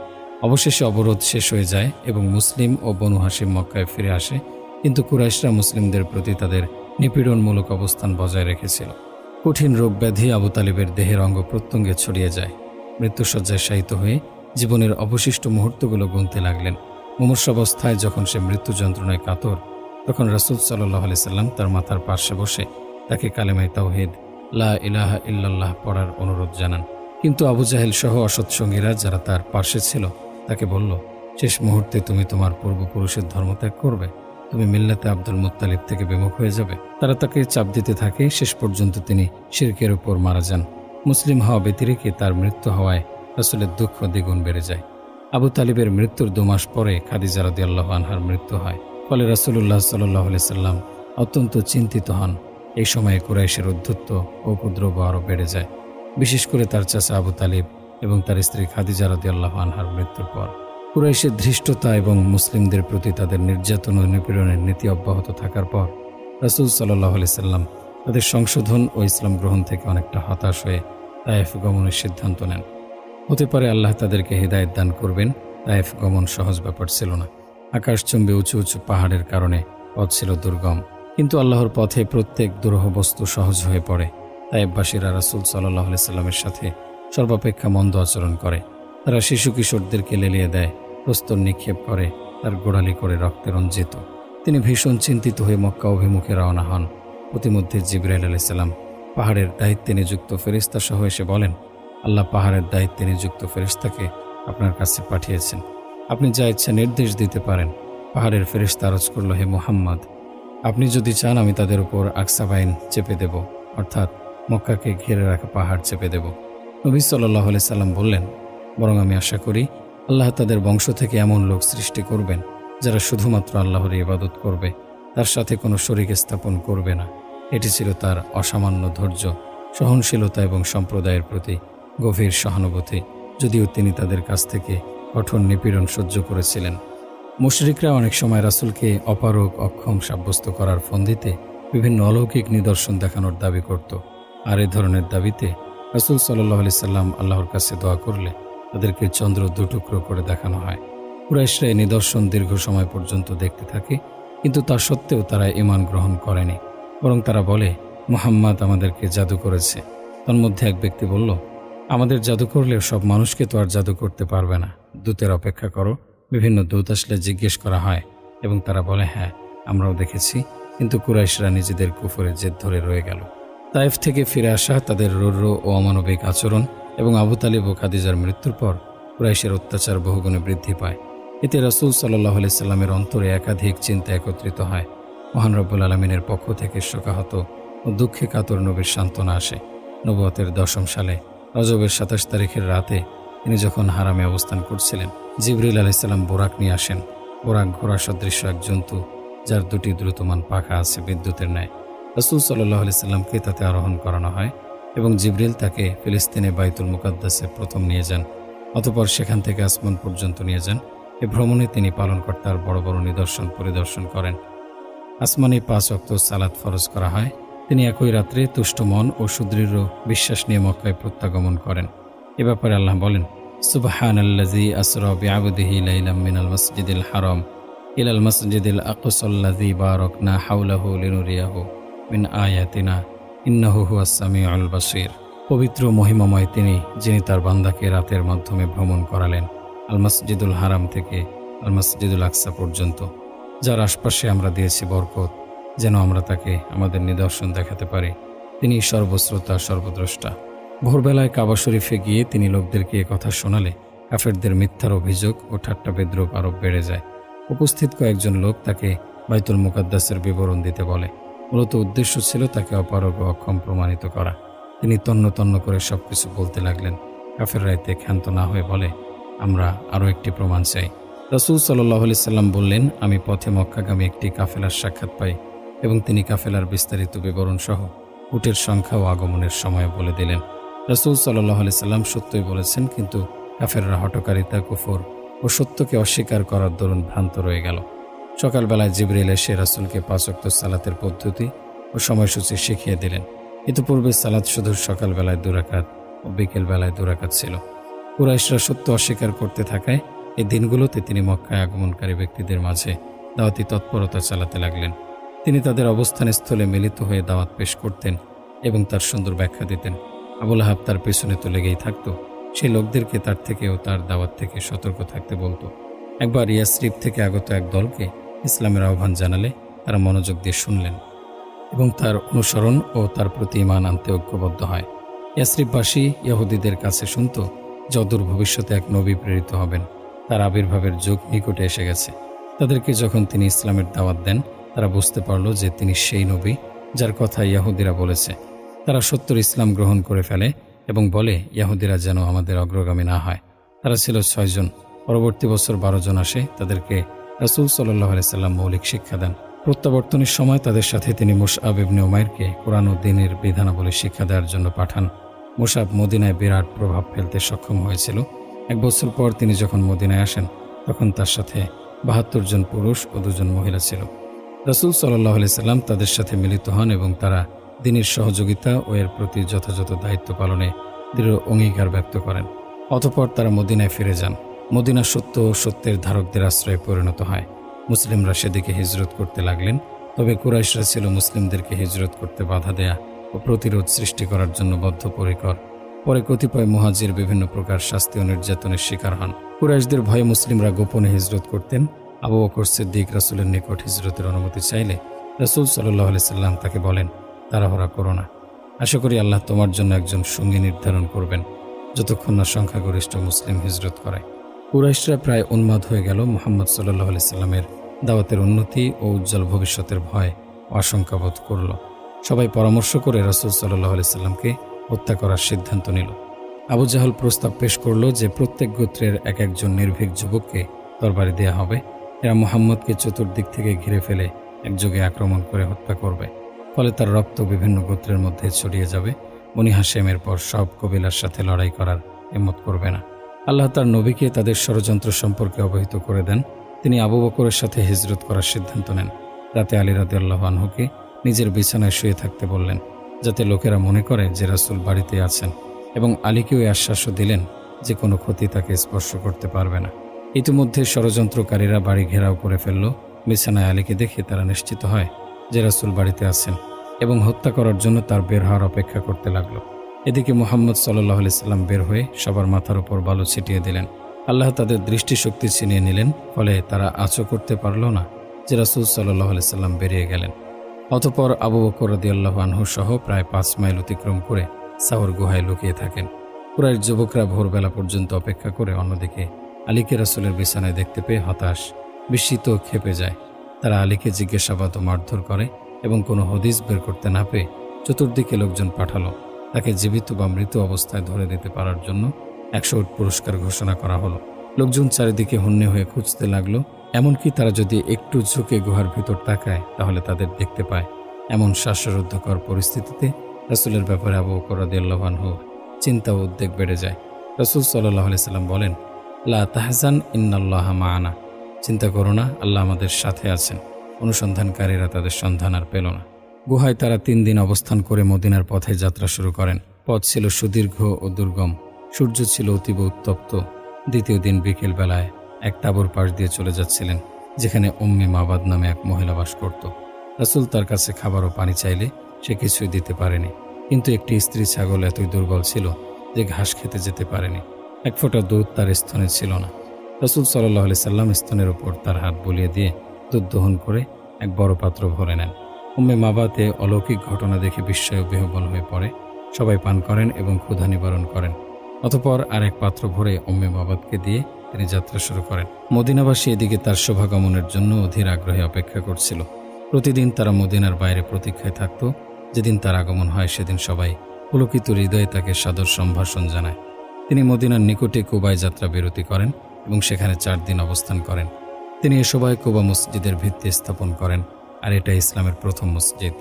অবশেষে অবরোধ শেষ হয়ে যায় এবং মুসলিম ও বনু হাশিম মক্কায় ফিরে আসে, কিন্তু কুরাইশরা মুসলিমদের প্রতি তাদের নিপীড়নমূলক অবস্থান বজায় রেখেছিল। কঠিন রোগ ব্যাধি আবু তালিবের দেহের অঙ্গ প্রত্যঙ্গে ছড়িয়ে যায়। মৃত্যুশয্যায় শায়িত হয়ে জীবনের অবশিষ্ট মুহূর্তগুলো গুনতে লাগলেন। মুমূর্ষাবস্থায় যখন সে মৃত্যু যন্ত্রণায় কাতর, তখন রাসূল সাল্লাল্লাহু আলাইহি সাল্লাম তার মাথার পার্শ্বে বসে তাকে কালেমায়ে তাওহীদ লা ইলাহা ইল্লাল্লাহ পড়ার অনুরোধ জানান। কিন্তু আবু জাহেল সহ অসৎসঙ্গীরা যারা তার পার্শ্বে ছিল তাকে বলল, শেষ মুহূর্তে তুমি তোমার পূর্বপুরুষের ধর্মত্যাগ করবে, তুমি মিল্লাতে আব্দুল মুত্তালিব থেকে বিমুখ হয়ে যাবে। তারা তাকে চাপ দিতে থাকে। শেষ পর্যন্ত তিনি শিরকের উপর মারা যান। মুসলিম হওয়া ব্যতিরেকে তার মৃত্যু হওয়ায় রাসূলের দুঃখ দ্বিগুণ বেড়ে যায়। আবু তালিবের মৃত্যুর 2 মাস পরে খাদিজা রাদিয়াল্লাহু আনহার মৃত্যু হয়। ফলে রাসূলুল্লাহ সাল্লাল্লাহু আলাইহি সাল্লাম অত্যন্ত চিন্তিত হন। এই সময়ে কুরাইশের উদ্ধত্ত ও উপদ্রব আরও বেড়ে যায়, বিশেষ করে তার চাচা আবু তালিব এবং তার স্ত্রী খাদিজা রাদিয়াল্লাহু আনহার মৃত্যুর পর। কুরাইশের ধৃষ্টতা এবং মুসলিমদের প্রতি তাদের নির্যাতন ও নিপীড়নের নীতি অব্যাহত থাকার পর রাসূল সাল্লাল্লাহু আলাইহি সাল্লাম তাদের সংশোধন ও ইসলাম গ্রহণ থেকে অনেকটা হতাশ হয়ে তায়েফ গমনের সিদ্ধান্ত নেন। হতে পারে আল্লাহ তাদেরকে হিদায়াত দান করবেন। তায়েফ গমন সহজ ব্যাপার ছিল না। আকাশচুম্বী উঁচু উঁচু পাহাড়ের কারণে পথ ছিল দুর্গম, কিন্তু আল্লাহর পথে প্রত্যেক দুরূহ বস্তু সহজ হয়ে পড়ে। তায়েফবাসীরা রাসূল সাল্লাল্লাহু আলাইহি সাল্লামের সাথে সর্বাপেক্ষা মন্দ আচরণ করে। তারা শিশু কিশোরদেরকে লেলিয়ে দেয়, প্রস্তর নিক্ষেপ করে, তার গোড়ালি করে রক্তে রঞ্জিত। তিনি ভীষণ চিন্তিত হয়ে মক্কা অভিমুখে রওনা হন। প্রতিমধ্যে জিবরাইল আলাইহিস সালাম পাহাড়ের দায়িত্বে নিযুক্ত ফেরেশতা সহ এসে বলেন, আল্লাহ পাহাড়ের দায়িত্বে নিযুক্ত ফেরেশতাকে আপনার কাছে পাঠিয়েছেন, আপনি যা ইচ্ছা নির্দেশ দিতে পারেন। পাহাড়ের ফেরেশতা আরজ করল, হে মুহাম্মদ, আপনি যদি চান আমি তাদের উপর আকসা বাইন চেপে দেব, অর্থাৎ মক্কাকে ঘিরে রাখা পাহাড় চেপে দেব। নবী সাল্লাল্লাহু আলাইহি সাল্লাম বললেন, বরং আমি আশা করি আল্লাহ তাদের বংশ থেকে এমন লোক সৃষ্টি করবেন যারা শুধুমাত্র আল্লাহর ইবাদত করবে, তার সাথে কোনো শরীক স্থাপন করবে না। এটি ছিল তার অসামান্য ধৈর্য, সহনশীলতা এবং সম্প্রদায়ের প্রতি গভীর সহানুভূতি, যদিও তিনি তাদের কাছ থেকে কঠোর নিপীড়ন সহ্য করেছিলেন। মুশরিকরা অনেক সময় রাসূলকে অপারগ অক্ষম সাব্যস্ত করার ফন্দিতে বিভিন্ন অলৌকিক নিদর্শন দেখানোর দাবি করত, আর এ ধরনের দাবিতে রাসূল সাল্লাল্লাহু আলাইহি সাল্লাম আল্লাহর কাছে দোয়া করলে তাদেরকে চন্দ্র 2 টুকরো করে দেখানো হয়। কুরাইশরা এই নিদর্শন দীর্ঘ সময় পর্যন্ত দেখতে থাকে, কিন্তু তা সত্ত্বেও তারা ঈমান গ্রহণ করেনি, বরং তারা বলে, মুহাম্মদ আমাদেরকে জাদু করেছে। তন্মধ্যে এক ব্যক্তি বলল, আমাদের জাদু করলেও সব মানুষকে তো আর জাদু করতে পারবে না, দূতের অপেক্ষা করো। বিভিন্ন দূত আসলে জিজ্ঞেস করা হয় এবং তারা বলে, হ্যাঁ আমরাও দেখেছি, কিন্তু কুরাইশরা নিজেদের কুফরের জেদ ধরে রয়ে গেল। তায়েফ থেকে ফিরে আসা, তাদের রৌদ্র ও অমানবিক আচরণ এবং আবু তালিব ও খাদিজার মৃত্যুর পর কুরাইশের অত্যাচার বহুগুণে বৃদ্ধি পায়। এতে রাসূল সাল্লাল্লাহু আলাইহি সাল্লামের অন্তরে একাধিক চিন্তা একত্রিত হয়। মহান রব্বুল আলামিনের পক্ষ থেকে শোকাহত ও দুঃখে কাতর নবীর সান্ত্বনা আসে। নবুয়তের 10ম সালে রজবের 27 তারিখের রাতে তিনি যখন হারামে অবস্থান করছিলেন, জিবরিল আলাইহিস সালাম বোরাক নিয়ে আসেন। বোরাক ঘোড়া সদৃশ্য এক জন্তু, যার 2টি দ্রুতমান পাখা আছে বিদ্যুতের ন্যায়। রাসূল সাল্লাল্লাহু আলাইহি সাল্লামকে তাতে আরোহণ করানো হয় এবং জিবরিল তাকে ফিলিস্তিনে বাইতুল মুকাদ্দাসে প্রথম নিয়ে যান, অতঃপর সেখান থেকে আসমান পর্যন্ত নিয়ে যান। এ ভ্রমণে তিনি পালনকর্তার বড় বড় নিদর্শন পরিদর্শন করেন। আসমানে 5 ওয়াক্ত সালাত ফরজ করা হয়। তিনি একই রাত্রে তুষ্ট মন ও সুদৃঢ় বিশ্বাস নিয়ে মক্কায় প্রত্যাগমন করেন। এ ব্যাপারে আল্লাহ বলেন, সুবহানাল্লাযী আসরা বিআবদিহি লাইলাম মিনাল মাসজিদিল হারাম ইলাল মাসজিদিল আকসাল্লাযী বারাকনা হাওলাহু লিনুরিয়াহু মিন আয়াতিনা ইন্নাহু হুয়াস সামিউল বাসীর। পবিত্র মহিমাময় তিনি, যিনি তার বান্দাকে রাতের মাধ্যমে ভ্রমণ করালেন আল মসজিদুল হারাম থেকে আল মসজিদুল আকসা পর্যন্ত, যার আশপাশে আমরা দিয়েছি বরকত, যেন আমরা তাকে আমাদের নিদর্শন দেখাতে পারি। তিনি সর্বশ্রোতা, সর্বদ্রষ্টা। ভোরবেলায় কাবা শরীফে গিয়ে তিনি লোকদেরকে কথা শোনালে কাফেরদের মিথ্যার অভিযোগ ও ঠাট্টা বিদ্রূপ আরো বেড়ে যায়। উপস্থিত কয়েকজন লোক তাকে বাইতুল মুকাদ্দাসের বিবরণ দিতে বলে। মূলত উদ্দেশ্য ছিল তাকে অপারগ ও অক্ষম প্রমাণিত করা। তিনি তন্ন তন্ন করে সবকিছু বলতে লাগলেন। কাফেররা এতে ক্ষান্ত না হয়ে বলে, আমরা আরও একটি প্রমাণ চাই। রাসূল সাল্লাল্লাহু আলাইহি সাল্লাম বললেন, আমি পথে মক্কাগামী একটি কাফেলার সাক্ষাৎ পাই এবং তিনি কাফেলার বিস্তারিত বিবরণ সহ উটের সংখ্যা ও আগমনের সময় বলে দিলেন। রাসূল সাল্লাল্লাহু আলাইহি সাল্লাম সত্যই বলেছেন, কিন্তু কাফেররা হঠকারিতা, কুফর ও সত্যকে অস্বীকার করার দরুন ভ্রান্ত রয়ে গেল। সকালবেলায় জিবরিল এসে রাসূলকে 5 ওয়াক্ত সালাতের পদ্ধতি ও সময়সূচি শিখিয়ে দিলেন। ইতিপূর্বে সালাত শুধু সকালবেলায় 2 রাকাত ও বিকেলবেলায় 2 রাকাত ছিল। কুরাইশরা সত্য অস্বীকার করতে থাকায় এই দিনগুলোতে তিনি মক্কায় আগমনকারী ব্যক্তিদের মাঝে দাওয়াতি তৎপরতা চালাতে লাগলেন। তিনি তাদের অবস্থানস্থলে মিলিত হয়ে দাওয়াত পেশ করতেন এবং তার সুন্দর ব্যাখ্যা দিতেন। আবু লাহাব তার পেছনে তো লেগেই থাকত। সেই লোকদেরকে তার থেকে ও তার দাওয়াত থেকে সতর্ক থাকতে বলতো। একবার ইয়াসরিব থেকে আগত এক দলকে ইসলামের আহ্বান জানালে তারা মনোযোগ দিয়ে শুনলেন এবং তার অনুসরণ ও তার প্রতি ঈমান আনতে ঐক্যবদ্ধ হয়। ইয়াসরিববাসী ইহুদিদের কাছে শুনত যে অদূর ভবিষ্যতে এক নবী প্রেরিত হবেন, তার আবির্ভাবের যুগ নিকটে এসে গেছে। তাদেরকে যখন তিনি ইসলামের দাওয়াত দেন, তারা বুঝতে পারল যে তিনি সেই নবী যার কথা ইহুদিরা বলেছে। তারা সত্য ইসলাম গ্রহণ করে ফেলে এবং বলে, ইহুদিরা যেন আমাদের অগ্রগামী না হয়। তারা ছিল 6 জন। পরবর্তী বছর 12 জন আসে। তাদেরকে রাসূল সাল্লাল্লাহু আলাইহি সাল্লাম মৌলিক শিক্ষা দেন। প্রত্যাবর্তনের সময় তাদের সাথে তিনি মুসআব ইবনে উমাইরকে কোরআন ও দ্বীনের বিধানাবলী শিক্ষা দেওয়ার জন্য পাঠান। মুসআব মদিনায় বিরাট প্রভাব ফেলতে সক্ষম হয়েছিল। 1 বছর পর তিনি যখন মদিনায় আসেন, তখন তার সাথে 72 জন পুরুষ ও 2 জন মহিলা ছিল। রাসূল সাল্লাল্লাহু আলাইহি সাল্লাম তাদের সাথে মিলিত হন এবং তারা দ্বীনের সহযোগিতা ও এর প্রতি যথাযথ দায়িত্ব পালনে দৃঢ় অঙ্গীকার ব্যক্ত করেন। অতঃপর তারা মদিনায় ফিরে যান। মদিনা সত্য ও সত্যের ধারকদের আশ্রয়ে পরিণত হয়। মুসলিমরা সেদিকে হিজরত করতে লাগলেন। তবে কুরাইশরা ছিল মুসলিমদেরকে হিজরত করতে বাধা দেয়া ও প্রতিরোধ সৃষ্টি করার জন্য বদ্ধপরিকর। পরে কতিপয় মুহাজির বিভিন্ন প্রকার শাস্তি ও নির্যাতনের শিকার হন। কুরাইশদের ভয়ে মুসলিমরা গোপনে হিজরত করতেন। আবু বকর সিদ্দিক রাসূলের নিকট হিজরতের অনুমতি চাইলে রাসূল সাল্লাল্লাহু আলাইহি সাল্লাম তাকে বলেন, তাড়াহুড়া করো না। আশা করি আল্লাহ তোমার জন্য একজন সঙ্গী নির্ধারণ করবেন, যতক্ষণ না সংখ্যাগরিষ্ঠ মুসলিম হিজরত করে। কুরাইশরা প্রায় উন্মাদ হয়ে গেল। মুহাম্মদ সাল্লাল্লাহু আলাইহি সাল্লামের দাওয়াতের উন্নতি ও উজ্জ্বল ভবিষ্যতের ভয় ও আশঙ্কা বোধ করল। সবাই পরামর্শ করে রাসূল সাল্লাল্লাহু আলাইহি সাল্লামকে হত্যা করার সিদ্ধান্ত নিল। আবু জাহল প্রস্তাব পেশ করল যে প্রত্যেক গোত্রের এক একজন নির্ভীক যুবককে তরবারি দেয়া হবে। এরা মুহাম্মদকে চতুর্দিক থেকে ঘিরে ফেলে একযোগে আক্রমণ করে হত্যা করবে। ফলে তার রক্ত বিভিন্ন গোত্রের মধ্যে ছড়িয়ে যাবে। বনি হাশেমের পর সব কবিলার সাথে লড়াই করার হিম্মত করবে না। আল্লাহ তার নবীকে তাদের ষড়যন্ত্র সম্পর্কে অবহিত করে দেন। তিনি আবু বকরের সাথে হিজরত করার সিদ্ধান্ত নেন। রাতে আলী রাদিয়াল্লাহু আনহুকে নিজের বিছানায় শুয়ে থাকতে বললেন, যাতে লোকেরা মনে করে যে রাসূল বাড়িতে আছেন, এবং আলীকেও এই আশ্বাসও দিলেন যে কোনো ক্ষতি তাকে স্পর্শ করতে পারবে না। ইতিমধ্যে ষড়যন্ত্রকারীরা বাড়ি ঘেরাও করে ফেলল। বিছানায় আলীকে দেখে তারা নিশ্চিত হয় যে রাসূল বাড়িতে আছেন এবং হত্যা করার জন্য তার বের হওয়ার অপেক্ষা করতে লাগলো। এদিকে মুহাম্মদ সাল্লাল্লাহু আলাইহি সাল্লাম বের হয়ে সবার মাথার উপর বালু ছিটিয়ে দিলেন। আল্লাহ তাদের দৃষ্টিশক্তি ছিনিয়ে নিলেন। ফলে তারা আঁচও করতে পারল না যে রাসূল সাল্লাল্লাহু আলাইহি সাল্লাম বেরিয়ে গেলেন। অতঃপর আবু বকর রাদিয়াল্লাহু আনহু সহ প্রায় 5 মাইল অতিক্রম করে সাওর গুহায় লুকিয়ে থাকেন। কুরাইশ যুবকরা ভোরবেলা পর্যন্ত অপেক্ষা করে অন্যদিকে আলীকে রাসূলের বিছানায় দেখতে পেয়ে হতাশ, বিস্মিত, ক্ষেপে যায়। তারা আলীকে জিজ্ঞাসাবাদ ও মারধর করে এবং কোনো হদিস বের করতে না পেয়ে চতুর্দিকে লোকজন পাঠালো। তাকে জীবিত বা মৃত অবস্থায় ধরে দিতে পারার জন্য 100 উট পুরস্কার ঘোষণা করা হলো। লোকজন চারিদিকে হন্যে হয়ে খুঁজতে লাগলো। এমনকি তারা যদি একটু ঝুঁকে গুহার ভিতর তাকায় তাহলে তাদের দেখতে পায়। এমন শ্বাসরুদ্ধকর পরিস্থিতিতে রাসূলের ব্যাপারে আবু বকর রাদিয়াল্লাহু আনহু চিন্তা ও উদ্বেগ বেড়ে যায়। রাসূল সাল্লাল্লাহু আলাইহি সাল্লাম বলেন, লা তাহজান ইন্নাল্লাহা মা'ানা। চিন্তা করো না, আল্লাহ আমাদের সাথে আছেন। অনুসন্ধানকারীরা তাদের সন্ধান আর পেল না। গুহায় তারা 3 দিন অবস্থান করে মদিনার পথে যাত্রা শুরু করেন। পথ ছিল সুদীর্ঘ ও দুর্গম। সূর্য ছিল অতীব উত্তপ্ত। দ্বিতীয় দিন বিকেল বেলায় এক তাঁবুর পাশ দিয়ে চলে যাচ্ছিলেন, যেখানে উম্মে মাবাদ নামে এক মহিলা বাস করত। রাসূল তার কাছে খাবার ও পানি চাইলে সে কিছুই দিতে পারেনি। কিন্তু একটি স্ত্রী ছাগল এতই দুর্বল ছিল যে ঘাস খেতে যেতে পারেনি। 1 ফোঁটা দুধ তার স্তনে ছিল না। রাসূল সাল্লাল্লাহু আলাইহি সাল্লাম স্তনের উপর তার হাত বুলিয়ে দিয়ে দুধ দহন করে এক বড় পাত্র ভরে নেন। উম্মে মাবাতে অলৌকিক ঘটনা দেখে বিস্ময়ে বিহ্বল হয়ে পড়ে। সবাই পান করেন এবং ক্ষুধা নিবারণ করেন। অতঃপর আরেক পাত্র ভরে উম্মে মাবাদকে দিয়ে তিনি যাত্রা শুরু করেন। মদিনাবাসী এদিকে তার শোভাগমনের জন্য অধীর আগ্রহে অপেক্ষা করছিল। প্রতিদিন তারা মদিনার বাইরে প্রতীক্ষায় থাকত। যেদিন তার আগমন হয় সেদিন সবাই পুলকিত হৃদয়ে তাকে সাদর সম্ভাষণ জানায়। তিনি মদিনার নিকটে কুবায় যাত্রা বিরতি করেন এবং সেখানে 4 দিন অবস্থান করেন। তিনি এ সভায় কুবা মসজিদের ভিত্তি স্থাপন করেন, আর এটা ইসলামের প্রথম মসজিদ।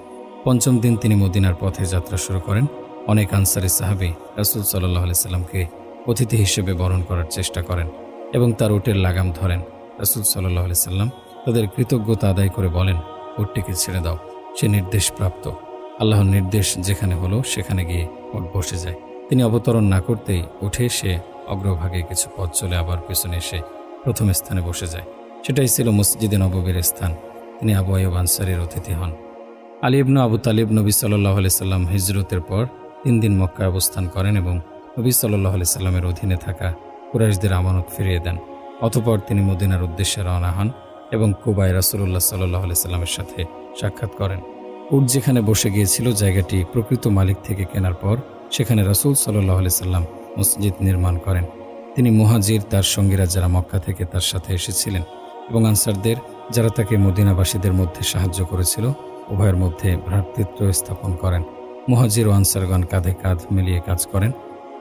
5ম দিন তিনি মদিনার পথে যাত্রা শুরু করেন। অনেক আনসারী সাহাবী রাসূল সাল্লাল্লাহু আলাইহি সাল্লামকে অতিথি হিসেবে বরণ করার চেষ্টা করেন এবং তার উটের লাগাম ধরেন। রাসূল সাল্লাল্লাহু আলাইহি সাল্লাম তাদের কৃতজ্ঞতা আদায় করে বলেন, উটটিকে ছেড়ে দাও, সে নির্দেশপ্রাপ্ত। আল্লাহর নির্দেশ যেখানে হলো সেখানে গিয়ে উট বসে যায়। তিনি অবতরণ না করতেই উঠে সে অগ্রভাগে কিছু পথ চলে আবার পেছনে এসে প্রথম স্থানে বসে যায়। সেটাই ছিল মসজিদে নববীর স্থান। তিনি আবু আইয়ুব আনসারীর অতিথি হন। আলী ইবনে আবু তালিব নবী সাল্লাল্লাহু আলাইহি সাল্লাম হিজরতের পর 3 দিন মক্কায় অবস্থান করেন এবং নবী সাল্লাল্লাহু আলাইহি সাল্লামের অধীনে থাকা কুরাইশদের আমানত ফিরিয়ে দেন। অতঃপর তিনি মদিনার উদ্দেশ্যে রওনা হন এবং কুবায় রাসূলুল্লাহ সাল্লাল্লাহু আলাইহি সাল্লামের সাথে সাক্ষাৎ করেন। উট যেখানে বসে গিয়েছিল জায়গাটি প্রকৃত মালিক থেকে কেনার পর সেখানে রাসূল সাল্লাল্লাহু আলাইহি সাল্লাম মসজিদ নির্মাণ করেন। তিনি মুহাজির, তার সঙ্গীরা যারা মক্কা থেকে তার সাথে এসেছিলেন এবং আনসারদের যারা তাকে মদিনাবাসীদের মধ্যে সাহায্য করেছিল, উভয়ের মধ্যে ভ্রাতৃত্ব স্থাপন করেন। মুহাজির ও আনসারগণ কাঁধে কাঁধ মিলিয়ে কাজ করেন।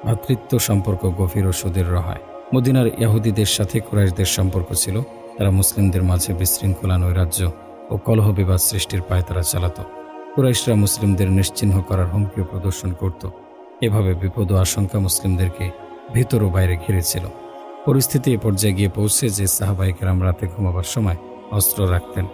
ভ্রাতৃত্ব সম্পর্ক গভীর ও সুদৃঢ় হয়। মদিনার ইহুদিদের সাথে কুরাইশদের সম্পর্ক ছিল, তারা মুসলিমদের মাঝে বিশৃঙ্খলা, নৈরাজ্য ও কলহ বিবাদ সৃষ্টির পায়তারা চালাত। কুরাইশরা মুসলিমদের নিশ্চিহ্ন করার হুমকিও প্রদর্শন করত। এভাবে বিপদ ও আশঙ্কা মুসলিমদেরকে ভিতর ও বাইরে ঘিরেছিল। পরিস্থিতি এ পর্যায়ে গিয়ে পৌঁছে যে সাহাবায়ে কেরাম রাতে ঘুমাবার সময় অস্ত্র রাখতেন।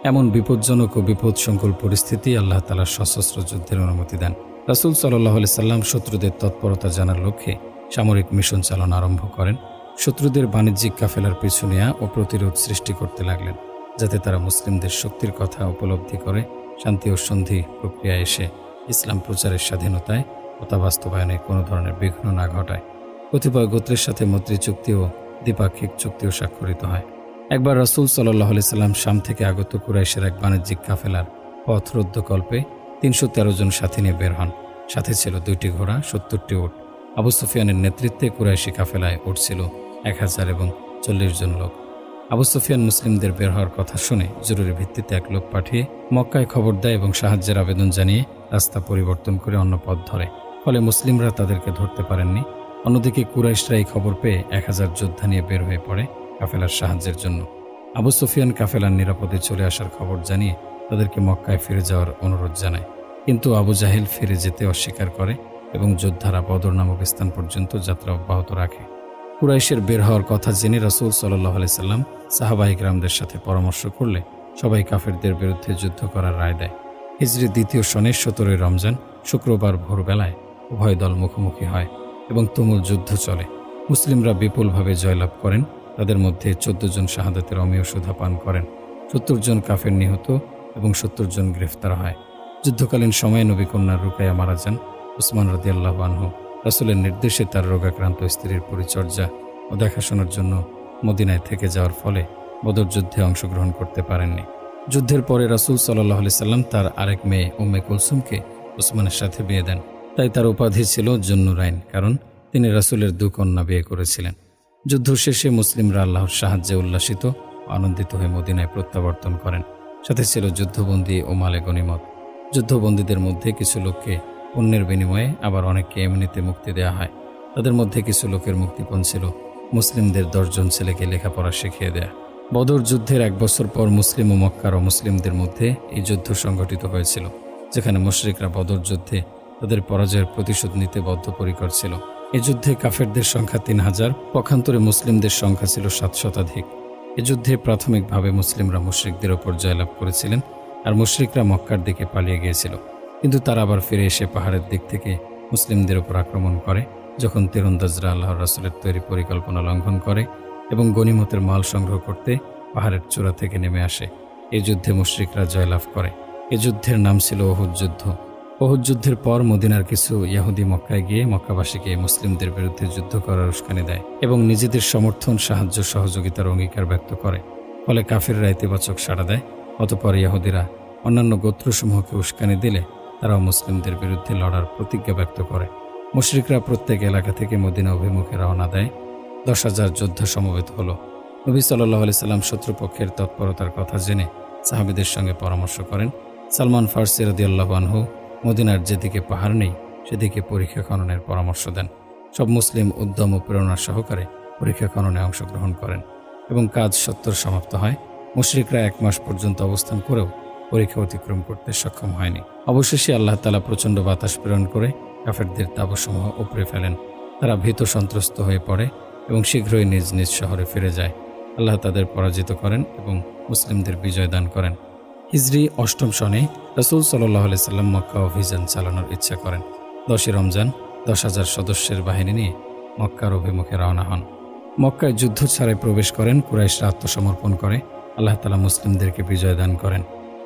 এমন বিপজ্জনক ও বিপদসংকুল পরিস্থিতি আল্লাহ তাআলা সশস্ত্র যুদ্ধের অনুমতি দেন। রাসূল সাল্লাল্লাহু আলাইহি সাল্লাম শত্রুদের তৎপরতা জানার লক্ষ্যে সামরিক মিশন চালানো আরম্ভ করেন। শত্রুদের বাণিজ্যিক কাফেলার পিছু নেয়া ও প্রতিরোধ সৃষ্টি করতে লাগলেন, যাতে তারা মুসলিমদের শক্তির কথা উপলব্ধি করে শান্তি ও সন্ধি প্রক্রিয়ায় এসে ইসলাম প্রচারের স্বাধীনতায় ও তা বাস্তবায়নে কোনো ধরনের বিঘ্ন না ঘটায়। কতিপয় গোত্রের সাথে মৈত্রী চুক্তি ও দ্বিপাক্ষিক চুক্তিও স্বাক্ষরিত হয়। একবার রাসূল সাল্লাল্লাহু আলাইহি সাল্লাম শাম থেকে আগত কুরাইশের এক বাণিজ্যিক কাফেলার পথ রুদ্ধকল্পে 313 জন সাথী নিয়ে বের হন। সাথে ছিল 2টি ঘোড়া, 70টি উট। আবু সুফিয়ানের নেতৃত্বে কুরাইশি কাফেলায় উঠছিল 1000 এবং 40 জন লোক। আবু সুফিয়ান মুসলিমদের বের হওয়ার কথা শুনে জরুরি ভিত্তিতে এক লোক পাঠিয়ে মক্কায় খবর দেয় এবং সাহায্যের আবেদন জানিয়ে রাস্তা পরিবর্তন করে অন্য পথ ধরে। ফলে মুসলিমরা তাদেরকে ধরতে পারেননি। অন্যদিকে কুরাইশরা এই খবর পেয়ে 1000 যোদ্ধা নিয়ে বের হয়ে পড়ে কাফেলার সাহায্যের জন্য। আবু সুফিয়ান কাফেলার নিরাপদে চলে আসার খবর জানিয়ে তাদেরকে মক্কায় ফিরে যাওয়ার অনুরোধ জানায়, কিন্তু আবু জাহেল ফিরে যেতে অস্বীকার করে এবং যোদ্ধারা বদর নামক স্থান পর্যন্ত যাত্রা অব্যাহত রাখে। কুরাইশের বের হওয়ার কথা জেনে রাসূল সাল্লাল্লাহু আলাইহি সাল্লাম সাহাবায়ে কেরামদের সাথে পরামর্শ করলে সবাই কাফেরদের বিরুদ্ধে যুদ্ধ করার রায় দেয়। হিজরি 2য় সনের 17 রমজান শুক্রবার ভোরবেলায় উভয় দল মুখোমুখি হয় এবং তুমুল যুদ্ধ চলে। মুসলিমরা বিপুলভাবে জয়লাভ করেন। তাদের মধ্যে 14 জন শাহাদাতের অমীয় সুধা পান করেন। 70 জন কাফের নিহত এবং 70 জন গ্রেফতার হয়। যুদ্ধকালীন সময়ে নবী কন্যা রুকায়া মারা যান। উসমান রাদিয়াল্লাহু আনহু রাসূলের নির্দেশে তার রোগাক্রান্ত স্ত্রীর পরিচর্যা ও দেখাশোনার জন্য মদিনায় থেকে যাওয়ার ফলে বদর যুদ্ধে অংশগ্রহণ করতে পারেননি। যুদ্ধের পরে রাসূল সাল্লাল্লাহু আলাইহি সাল্লাম তার আরেক মেয়ে উম্মে কুলসুমকে উসমানের সাথে বিয়ে দেন। তাই তার উপাধি ছিল জুন্নুরাইন, কারণ তিনি রাসূলের 2 কন্যা বিয়ে করেছিলেন। যুদ্ধ শেষে মুসলিমরা আল্লাহর সাহায্যে উল্লাসিত ও আনন্দিত হয়ে মদিনায় প্রত্যাবর্তন করেন। সাথে ছিল যুদ্ধবন্দী ও মালে গনিমত। যুদ্ধবন্দীদের মধ্যে কিছু লোককে পণ্যের বিনিময়ে, আবার অনেককে এমনিতে মুক্তি দেওয়া হয়। তাদের মধ্যে কিছু লোকের মুক্তিপণ ছিল মুসলিমদের 10 জন ছেলেকে লেখাপড়া শিখিয়ে দেয়া। বদর যুদ্ধের 1 বছর পর মুসলিম ও মক্কার মুসলিমদের মধ্যে এই যুদ্ধ সংঘটিত হয়েছিল, যেখানে মুশরিকরা বদর যুদ্ধে তাদের পরাজয়ের প্রতিশোধ নিতে বদ্ধপরিকর ছিল। এই যুদ্ধে কাফেরদের সংখ্যা 3000, পক্ষান্তরে মুসলিমদের সংখ্যা ছিল 7 শতাধিক। এ যুদ্ধে প্রাথমিকভাবে মুসলিমরা মুশরিকদের ওপর জয়লাভ করেছিলেন, আর মুশরিকরা মক্কার দিকে পালিয়ে গিয়েছিল। কিন্তু তারা আবার ফিরে এসে পাহাড়ের দিক থেকে মুসলিমদের উপর আক্রমণ করে, যখন তীরন্দাজরা আল্লাহর রাসূলের তৈরি পরিকল্পনা লঙ্ঘন করে এবং গনিমতের মাল সংগ্রহ করতে পাহাড়ের চূড়া থেকে নেমে আসে। এই যুদ্ধে মুশরিকরা জয়লাভ করে। এ যুদ্ধের নাম ছিল উহুদ যুদ্ধ। উহুদ যুদ্ধের পর মদিনার কিছু ইহুদি মক্কায় গিয়ে মক্কাবাসীকে মুসলিমদের বিরুদ্ধে যুদ্ধ করার উস্কানি দেয় এবং নিজেদের সমর্থন, সাহায্য, সহযোগিতার অঙ্গীকার ব্যক্ত করে। ফলে কাফিররা ইতিবাচক সাড়া দেয়। অতঃপর ইহুদিরা অন্যান্য গোত্রসমূহকে উস্কানি দিলে তারাও মুসলিমদের বিরুদ্ধে লড়ার প্রতিজ্ঞা ব্যক্ত করে। মুশরিকরা প্রত্যেক এলাকা থেকে মদিনা অভিমুখে রওনা দেয়। 10,000 যোদ্ধা সমবেত হলো। নবী সাল্লাল্লাহু আলাইহি সাল্লাম শত্রুপক্ষের তৎপরতার কথা জেনে সাহাবীদের সঙ্গে পরামর্শ করেন। সালমান ফার্সি রাদিয়াল্লাহু আনহু মদিনার যেদিকে পাহাড় নেই সেদিকে পরীক্ষা খননের পরামর্শ দেন। সব মুসলিম উদ্যম ও প্রেরণা সহকারে পরীক্ষা খননে অংশগ্রহণ করেন এবং কাজ সত্বর সমাপ্ত হয়। মুশরিকরা 1 মাস পর্যন্ত অবস্থান করেও পরীক্ষা অতিক্রম করতে সক্ষম হয়নি। অবশেষে আল্লাহ তাআলা প্রচণ্ড বাতাস প্রেরণ করে কাফেরদের তাঁবুসমূহ উপড়ে ফেলেন। তারা ভীত সন্ত্রস্ত হয়ে পড়ে এবং শীঘ্রই নিজ নিজ শহরে ফিরে যায়। আল্লাহ তাদের পরাজিত করেন এবং মুসলিমদের বিজয় দান করেন। হিজরি 8ম সনে রাসূল সাল্লাল্লাহু আলাইহি সাল্লাম মক্কা অভিযান চালানোর ইচ্ছা করেন। 10ই রমজান 10,000 সদস্যের বাহিনী নিয়ে মক্কার অভিমুখে রওনা হন। মক্কায় যুদ্ধ ছাড়াই প্রবেশ করেন। কুরাইশরা আত্মসমর্পণ করে। আল্লাহ তাআলা মুসলিমদেরকে বিজয় দান করেন।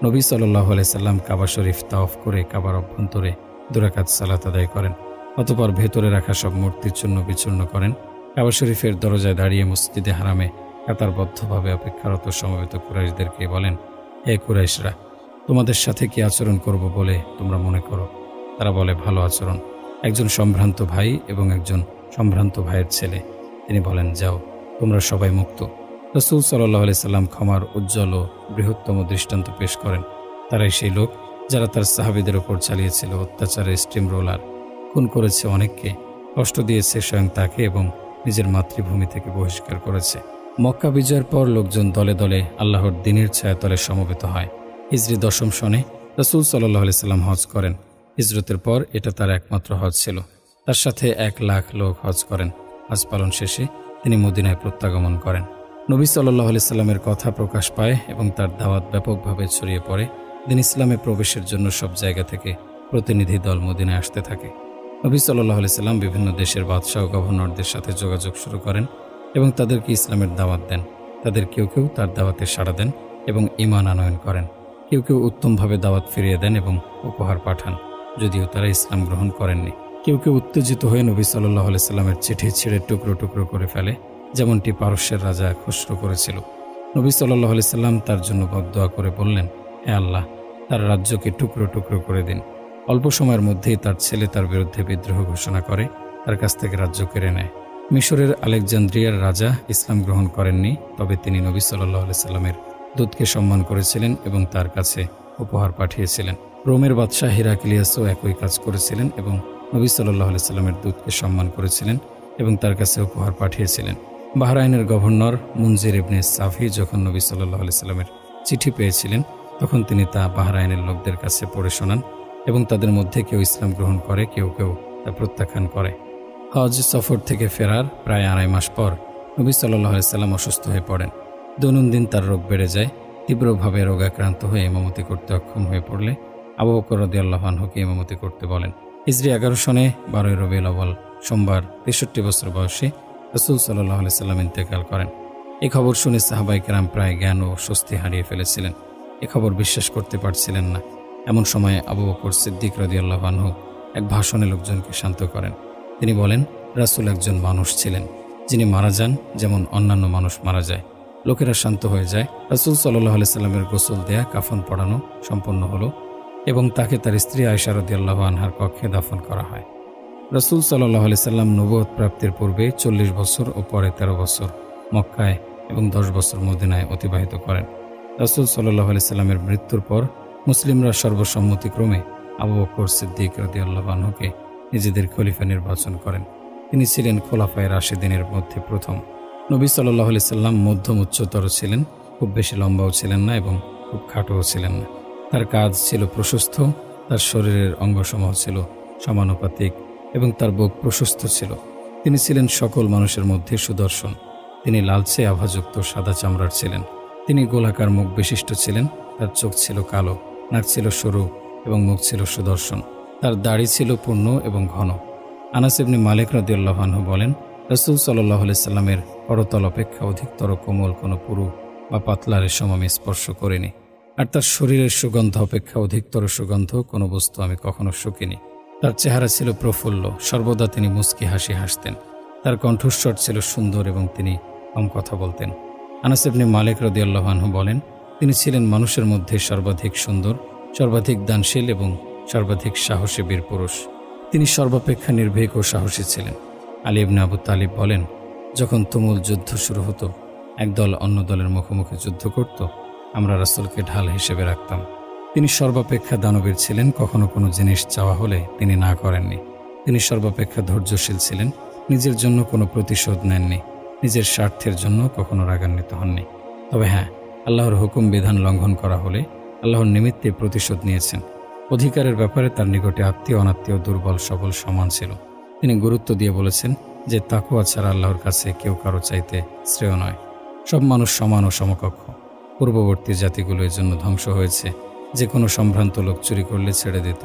নবী সাল্লাল্লাহু আলাইহি সাল্লাম কাবা শরীফ তাওয়াফ করে কাবার অভ্যন্তরে 2 রাকাত সালাত আদায় করেন। অতঃপর ভেতরে রাখা সব মূর্তি চূর্ণ বিচূর্ণ করেন। কাবা শরীফের দরজায় দাঁড়িয়ে মসজিদে হারামে কাতারবদ্ধভাবে অপেক্ষারত সমবেত কুরাইশদেরকে বলেন, হে কুরাইশরা, তোমাদের সাথে কি আচরণ করব বলে তোমরা মনে করো? তারা বলে, ভালো আচরণ। একজন সম্ভ্রান্ত ভাই এবং একজন সম্ভ্রান্ত ভাইয়ের ছেলে। তিনি বলেন, যাও, তোমরা সবাই মুক্ত। রাসূল সাল্লাল্লাহু আলাইহি সাল্লাম ক্ষমার উজ্জ্বল ও বৃহত্তম দৃষ্টান্ত পেশ করেন। তারাই সেই লোক যারা তার সাহাবীদের ওপর চালিয়েছিল অত্যাচারের স্টিম রোলার, খুন করেছে অনেককে, কষ্ট দিয়েছে স্বয়ং তাকে এবং নিজের মাতৃভূমি থেকে বহিষ্কার করেছে। মক্কা বিজয়ের পর লোকজন দলে দলে আল্লাহর দ্বীনের ছায়াতলে সমবেত হয়। হিজরি 10ম সনে রাসূল সাল্লাল্লাহু আলাইহি সাল্লাম হজ করেন। হিজরতের পর এটা তার একমাত্র হজ ছিল। তার সাথে 1 লাখ লোক হজ করেন। হজ পালন শেষে তিনি মদিনায় প্রত্যাগমন করেন। নবী সাল্লাল্লাহু আলাইহি সাল্লামের কথা প্রকাশ পায় এবং তার দাওয়াত ব্যাপকভাবে ছড়িয়ে পড়ে। দিন ইসলামে প্রবেশের জন্য সব জায়গা থেকে প্রতিনিধি দল মদিনায় আসতে থাকে। নবী সাল্লাল্লাহু আলাইহি সাল্লাম বিভিন্ন দেশের বাদশাহ ও গভর্নরদের সাথে যোগাযোগ শুরু করেন এবং তাদেরকে ইসলামের দাওয়াত দেন। তাদের কেউ কেউ তার দাওয়াতে সাড়া দেন এবং ঈমান আনয়ন করেন। কেউ কেউ উত্তমভাবে দাওয়াত ফিরিয়ে দেন এবং উপহার পাঠান, যদিও তারা ইসলাম গ্রহণ করেননি। কেউ কেউ উত্তেজিত হয়ে নবী সাল্লাল্লাহু আলাইহি সাল্লামের চিঠি ছিঁড়ে টুকরো টুকরো করে ফেলে, যেমনটি পারস্যের রাজা খুসরো করেছিল। নবী সাল্লাল্লাহু আলাইহি সাল্লাম তার জন্য বদদোয়া করে বললেন, হে আল্লাহ, তার রাজ্যকে টুকরো টুকরো করে দিন। অল্প সময়ের মধ্যেই তার ছেলে তার বিরুদ্ধে বিদ্রোহ ঘোষণা করে তার কাছ থেকে রাজ্য কেড়ে নেয়। মিশরের আলেকজান্দ্রিয়ার রাজা ইসলাম গ্রহণ করেননি, তবে তিনি নবী সাল্লাল্লাহু আলাইহি সাল্লামের দূতকে সম্মান করেছিলেন এবং তার কাছে উপহার পাঠিয়েছিলেন। রোমের বাদশাহ হিরাক্লিয়াসও একই কাজ করেছিলেন এবং নবী সাল্লাল্লাহু আলাইহি সাল্লামের দূতকে সম্মান করেছিলেন এবং তার কাছে উপহার পাঠিয়েছিলেন। বাহরাইনের গভর্নর মুনজির ইবনে সাফি যখন নবী সাল্লাল্লাহু আলাইহি সাল্লামের চিঠি পেয়েছিলেন, তখন তিনি তা বাহরাইনের লোকদের কাছে পড়ে শোনান এবং তাদের মধ্যে কেউ ইসলাম গ্রহণ করে, কেউ কেউ তা প্রত্যাখ্যান করে। হজ সফর থেকে ফেরার প্রায় 2.5 মাস পর নবী সাল্লাল্লাহু আলাইহি সাল্লাম অসুস্থ হয়ে পড়েন। দৈনন্দিন তার রোগ বেড়ে যায়। তীব্রভাবে রোগাক্রান্ত হয়ে ইমামতি করতে অক্ষম হয়ে পড়লে আবু বকর রাদিয়াল্লাহু আনহুকে ইমামতি করতে বলেন। হিজরি 11 সনে 12 রবিউল আউয়াল সোমবার 63 বছর বয়সে রাসূল সাল্লাল্লাহু আলাইহি সাল্লাম ইন্তেকাল করেন। এই খবর শুনে সাহাবায়ে কেরাম প্রায় জ্ঞান ও স্বস্তি হারিয়ে ফেলেছিলেন। এ খবর বিশ্বাস করতে পারছিলেন না। এমন সময়ে আবু বকর সিদ্দিক রাদিয়াল্লাহু আনহু এক ভাষণে লোকজনকে শান্ত করেন। তিনি বলেন, রাসূল একজন মানুষ ছিলেন, যিনি মারা যান যেমন অন্যান্য মানুষ মারা যায়। লোকেরা শান্ত হয়ে যায়। রাসূল সাল্লাল্লাহু আলাইহি সাল্লামের গোসল দেয়া, কাফন পরানো সম্পন্ন হলো এবং তাকে তার স্ত্রী আয়েশা রাদিয়াল্লাহু আনহার কক্ষে দাফন করা হয়। রাসূল সাল্লাল্লাহু আলাইহি সাল্লাম নবুয়ত প্রাপ্তির পূর্বে 40 বছর ও পরে 13 বছর মক্কায় এবং 10 বছর মদিনায় অতিবাহিত করেন। রাসূল সাল্লাল্লাহু আলাইহি সাল্লামের মৃত্যুর পর মুসলিমরা সর্বসম্মতিক্রমে আবু বকর সিদ্দিক রাদিয়াল্লাহু আনহুকে নিজেদের খলিফা নির্বাচন করেন। তিনি ছিলেন খোলাফায়ে রাশিদিনের মধ্যে প্রথম। নবী সাল্লাল্লাহু আলাইহি সাল্লাম মধ্যম উচ্চতর ছিলেন, খুব বেশি লম্বাও ছিলেন না এবং খুব খাটোও ছিলেন না। তার কাঁধ ছিল প্রশস্ত, তার শরীরের অঙ্গসমূহ ছিল সমানুপাতিক এবং তার বুক প্রশস্ত ছিল। তিনি ছিলেন সকল মানুষের মধ্যে সুদর্শন। তিনি লালচে আভাযুক্ত সাদা চামড়ার ছিলেন। তিনি গোলাকার মুখ বিশিষ্ট ছিলেন। তার চোখ ছিল কালো, নাক ছিল সরু এবং মুখ ছিল সুদর্শন। তার দাড়ি ছিল পূর্ণ এবং ঘন। আনাস ইবনে মালিক রাদিয়াল্লাহু আনহু বলেন, রাসূল সাল্লাল্লাহু আলাইহি সাল্লামের করতল অপেক্ষা অধিকতর কোমল কোনো পুরু বা পাতলা রেশম আমি স্পর্শ করিনি, আর তার শরীরের সুগন্ধ অপেক্ষা অধিকতর সুগন্ধ কোনো বস্তু আমি কখনো শুকিনি। তার চেহারা ছিল প্রফুল্ল, সর্বদা তিনি মুস্কি হাসি হাসতেন। তার কণ্ঠস্বর ছিল সুন্দর এবং তিনি কম কথা বলতেন। আনাস ইবনে মালিক রাদিয়াল্লাহু আনহু বলেন, তিনি ছিলেন মানুষের মধ্যে সর্বাধিক সুন্দর, সর্বাধিক দানশীল এবং সর্বাধিক সাহসী বীর পুরুষ। তিনি সর্বাপেক্ষা নির্ভীক ও সাহসী ছিলেন। আলী ইবনে আবু তালিব বলেন, যখন তুমুল যুদ্ধ শুরু হতো, একদল অন্য দলের মুখোমুখি যুদ্ধ করত, আমরা রাসূলকে ঢাল হিসেবে রাখতাম। তিনি সর্বাপেক্ষা দানবীর ছিলেন। কখনো কোনো জিনিস চাওয়া হলে তিনি না করেননি। তিনি সর্বাপেক্ষা ধৈর্যশীল ছিলেন। নিজের জন্য কোনো প্রতিশোধ নেননি। নিজের স্বার্থের জন্য কখনো রাগান্বিত হননি। তবে হ্যাঁ, আল্লাহর হুকুম বিধান লঙ্ঘন করা হলে আল্লাহর নিমিত্তে প্রতিশোধ নিয়েছেন। অধিকারের ব্যাপারে তার নিকটে আত্মীয় অনাত্মীয়, দুর্বল সবল সমান ছিল। তিনি গুরুত্ব দিয়ে বলেছেন যে তাকওয়া ছাড়া আল্লাহর কাছে কেউ কারো চাইতে শ্রেয় নয়। সব মানুষ সমান ও সমকক্ষ। পূর্ববর্তী জাতিগুলো এর জন্য ধ্বংস হয়েছে। যে কোনো সম্ভ্রান্ত লোক চুরি করলে ছেড়ে দিত,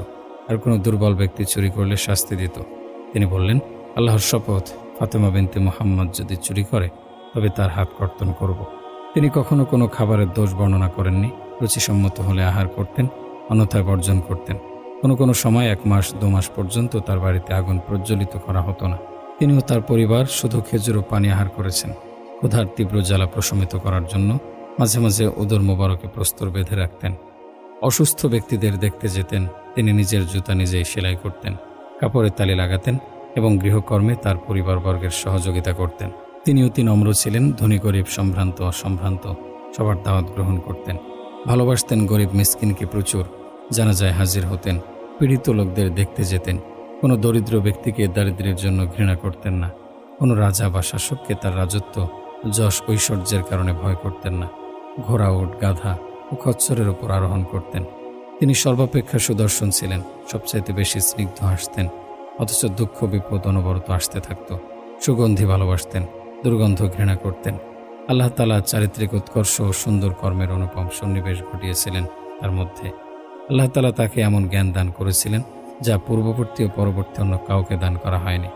আর কোনো দুর্বল ব্যক্তি চুরি করলে শাস্তি দিত। তিনি বললেন, আল্লাহর শপথ, ফাতেমা বিনতে মুহাম্মদ যদি চুরি করে তবে তার হাত কর্তন করব। তিনি কখনো কোনো খাবারের দোষ বর্ণনা করেননি। রুচিসম্মত হলে আহার করতেন, অন্যথায় বর্জন করতেন। কোনো কোনো সময় 1 মাস 2 মাস পর্যন্ত তার বাড়িতে আগুন প্রজ্বলিত করা হতো না। তিনিও তার পরিবার শুধু খেজুর ও পানি আহার করেছেন। ক্ষুধার তীব্র জ্বালা প্রশমিত করার জন্য মাঝে মাঝে উদর মোবারকে প্রস্তর বেঁধে রাখতেন। অসুস্থ ব্যক্তিদের দেখতে যেতেন। তিনি নিজের জুতা নিজেই সেলাই করতেন, কাপড়ে তালি লাগাতেন এবং গৃহকর্মে তার পরিবারবর্গের সহযোগিতা করতেন। তিনি অতি নম্র ছিলেন। ধনী গরিব, সম্ভ্রান্ত অসম্ভ্রান্ত সবার দাওয়াত গ্রহণ করতেন। ভালোবাসতেন গরিব মিসকিনকে প্রচুর। জানাজায় হাজির হতেন। পীড়িত লোকদের দেখতে যেতেন। কোনো দরিদ্র ব্যক্তিকে দারিদ্র্যের জন্য ঘৃণা করতেন না। কোনো রাজা বা শাসককে তার রাজত্ব, যশ, ঐশ্বর্যের কারণে ভয় করতেন না। ঘোড়া, উট, গাধা ও খচ্চরের উপর আরোহণ করতেন। তিনি সর্বাপেক্ষা সুদর্শন ছিলেন। সবচাইতে বেশি স্নিগ্ধ হাসতেন, অথচ দুঃখ বিপদ অনবরত আসতে থাকত। সুগন্ধি ভালোবাসতেন, দুর্গন্ধ ঘৃণা করতেন। আল্লাহ তাআলা চারিত্রিক উৎকর্ষ ও সুন্দর কর্মের অনুপম সন্নিবেশ ঘটিয়েছিলেন তার মধ্যে। আল্লাহ তাআলা তাকে এমন জ্ঞান দান করেছিলেন যা পূর্ববর্তী ও পরবর্তী অন্য কাউকে দান করা হয়নি।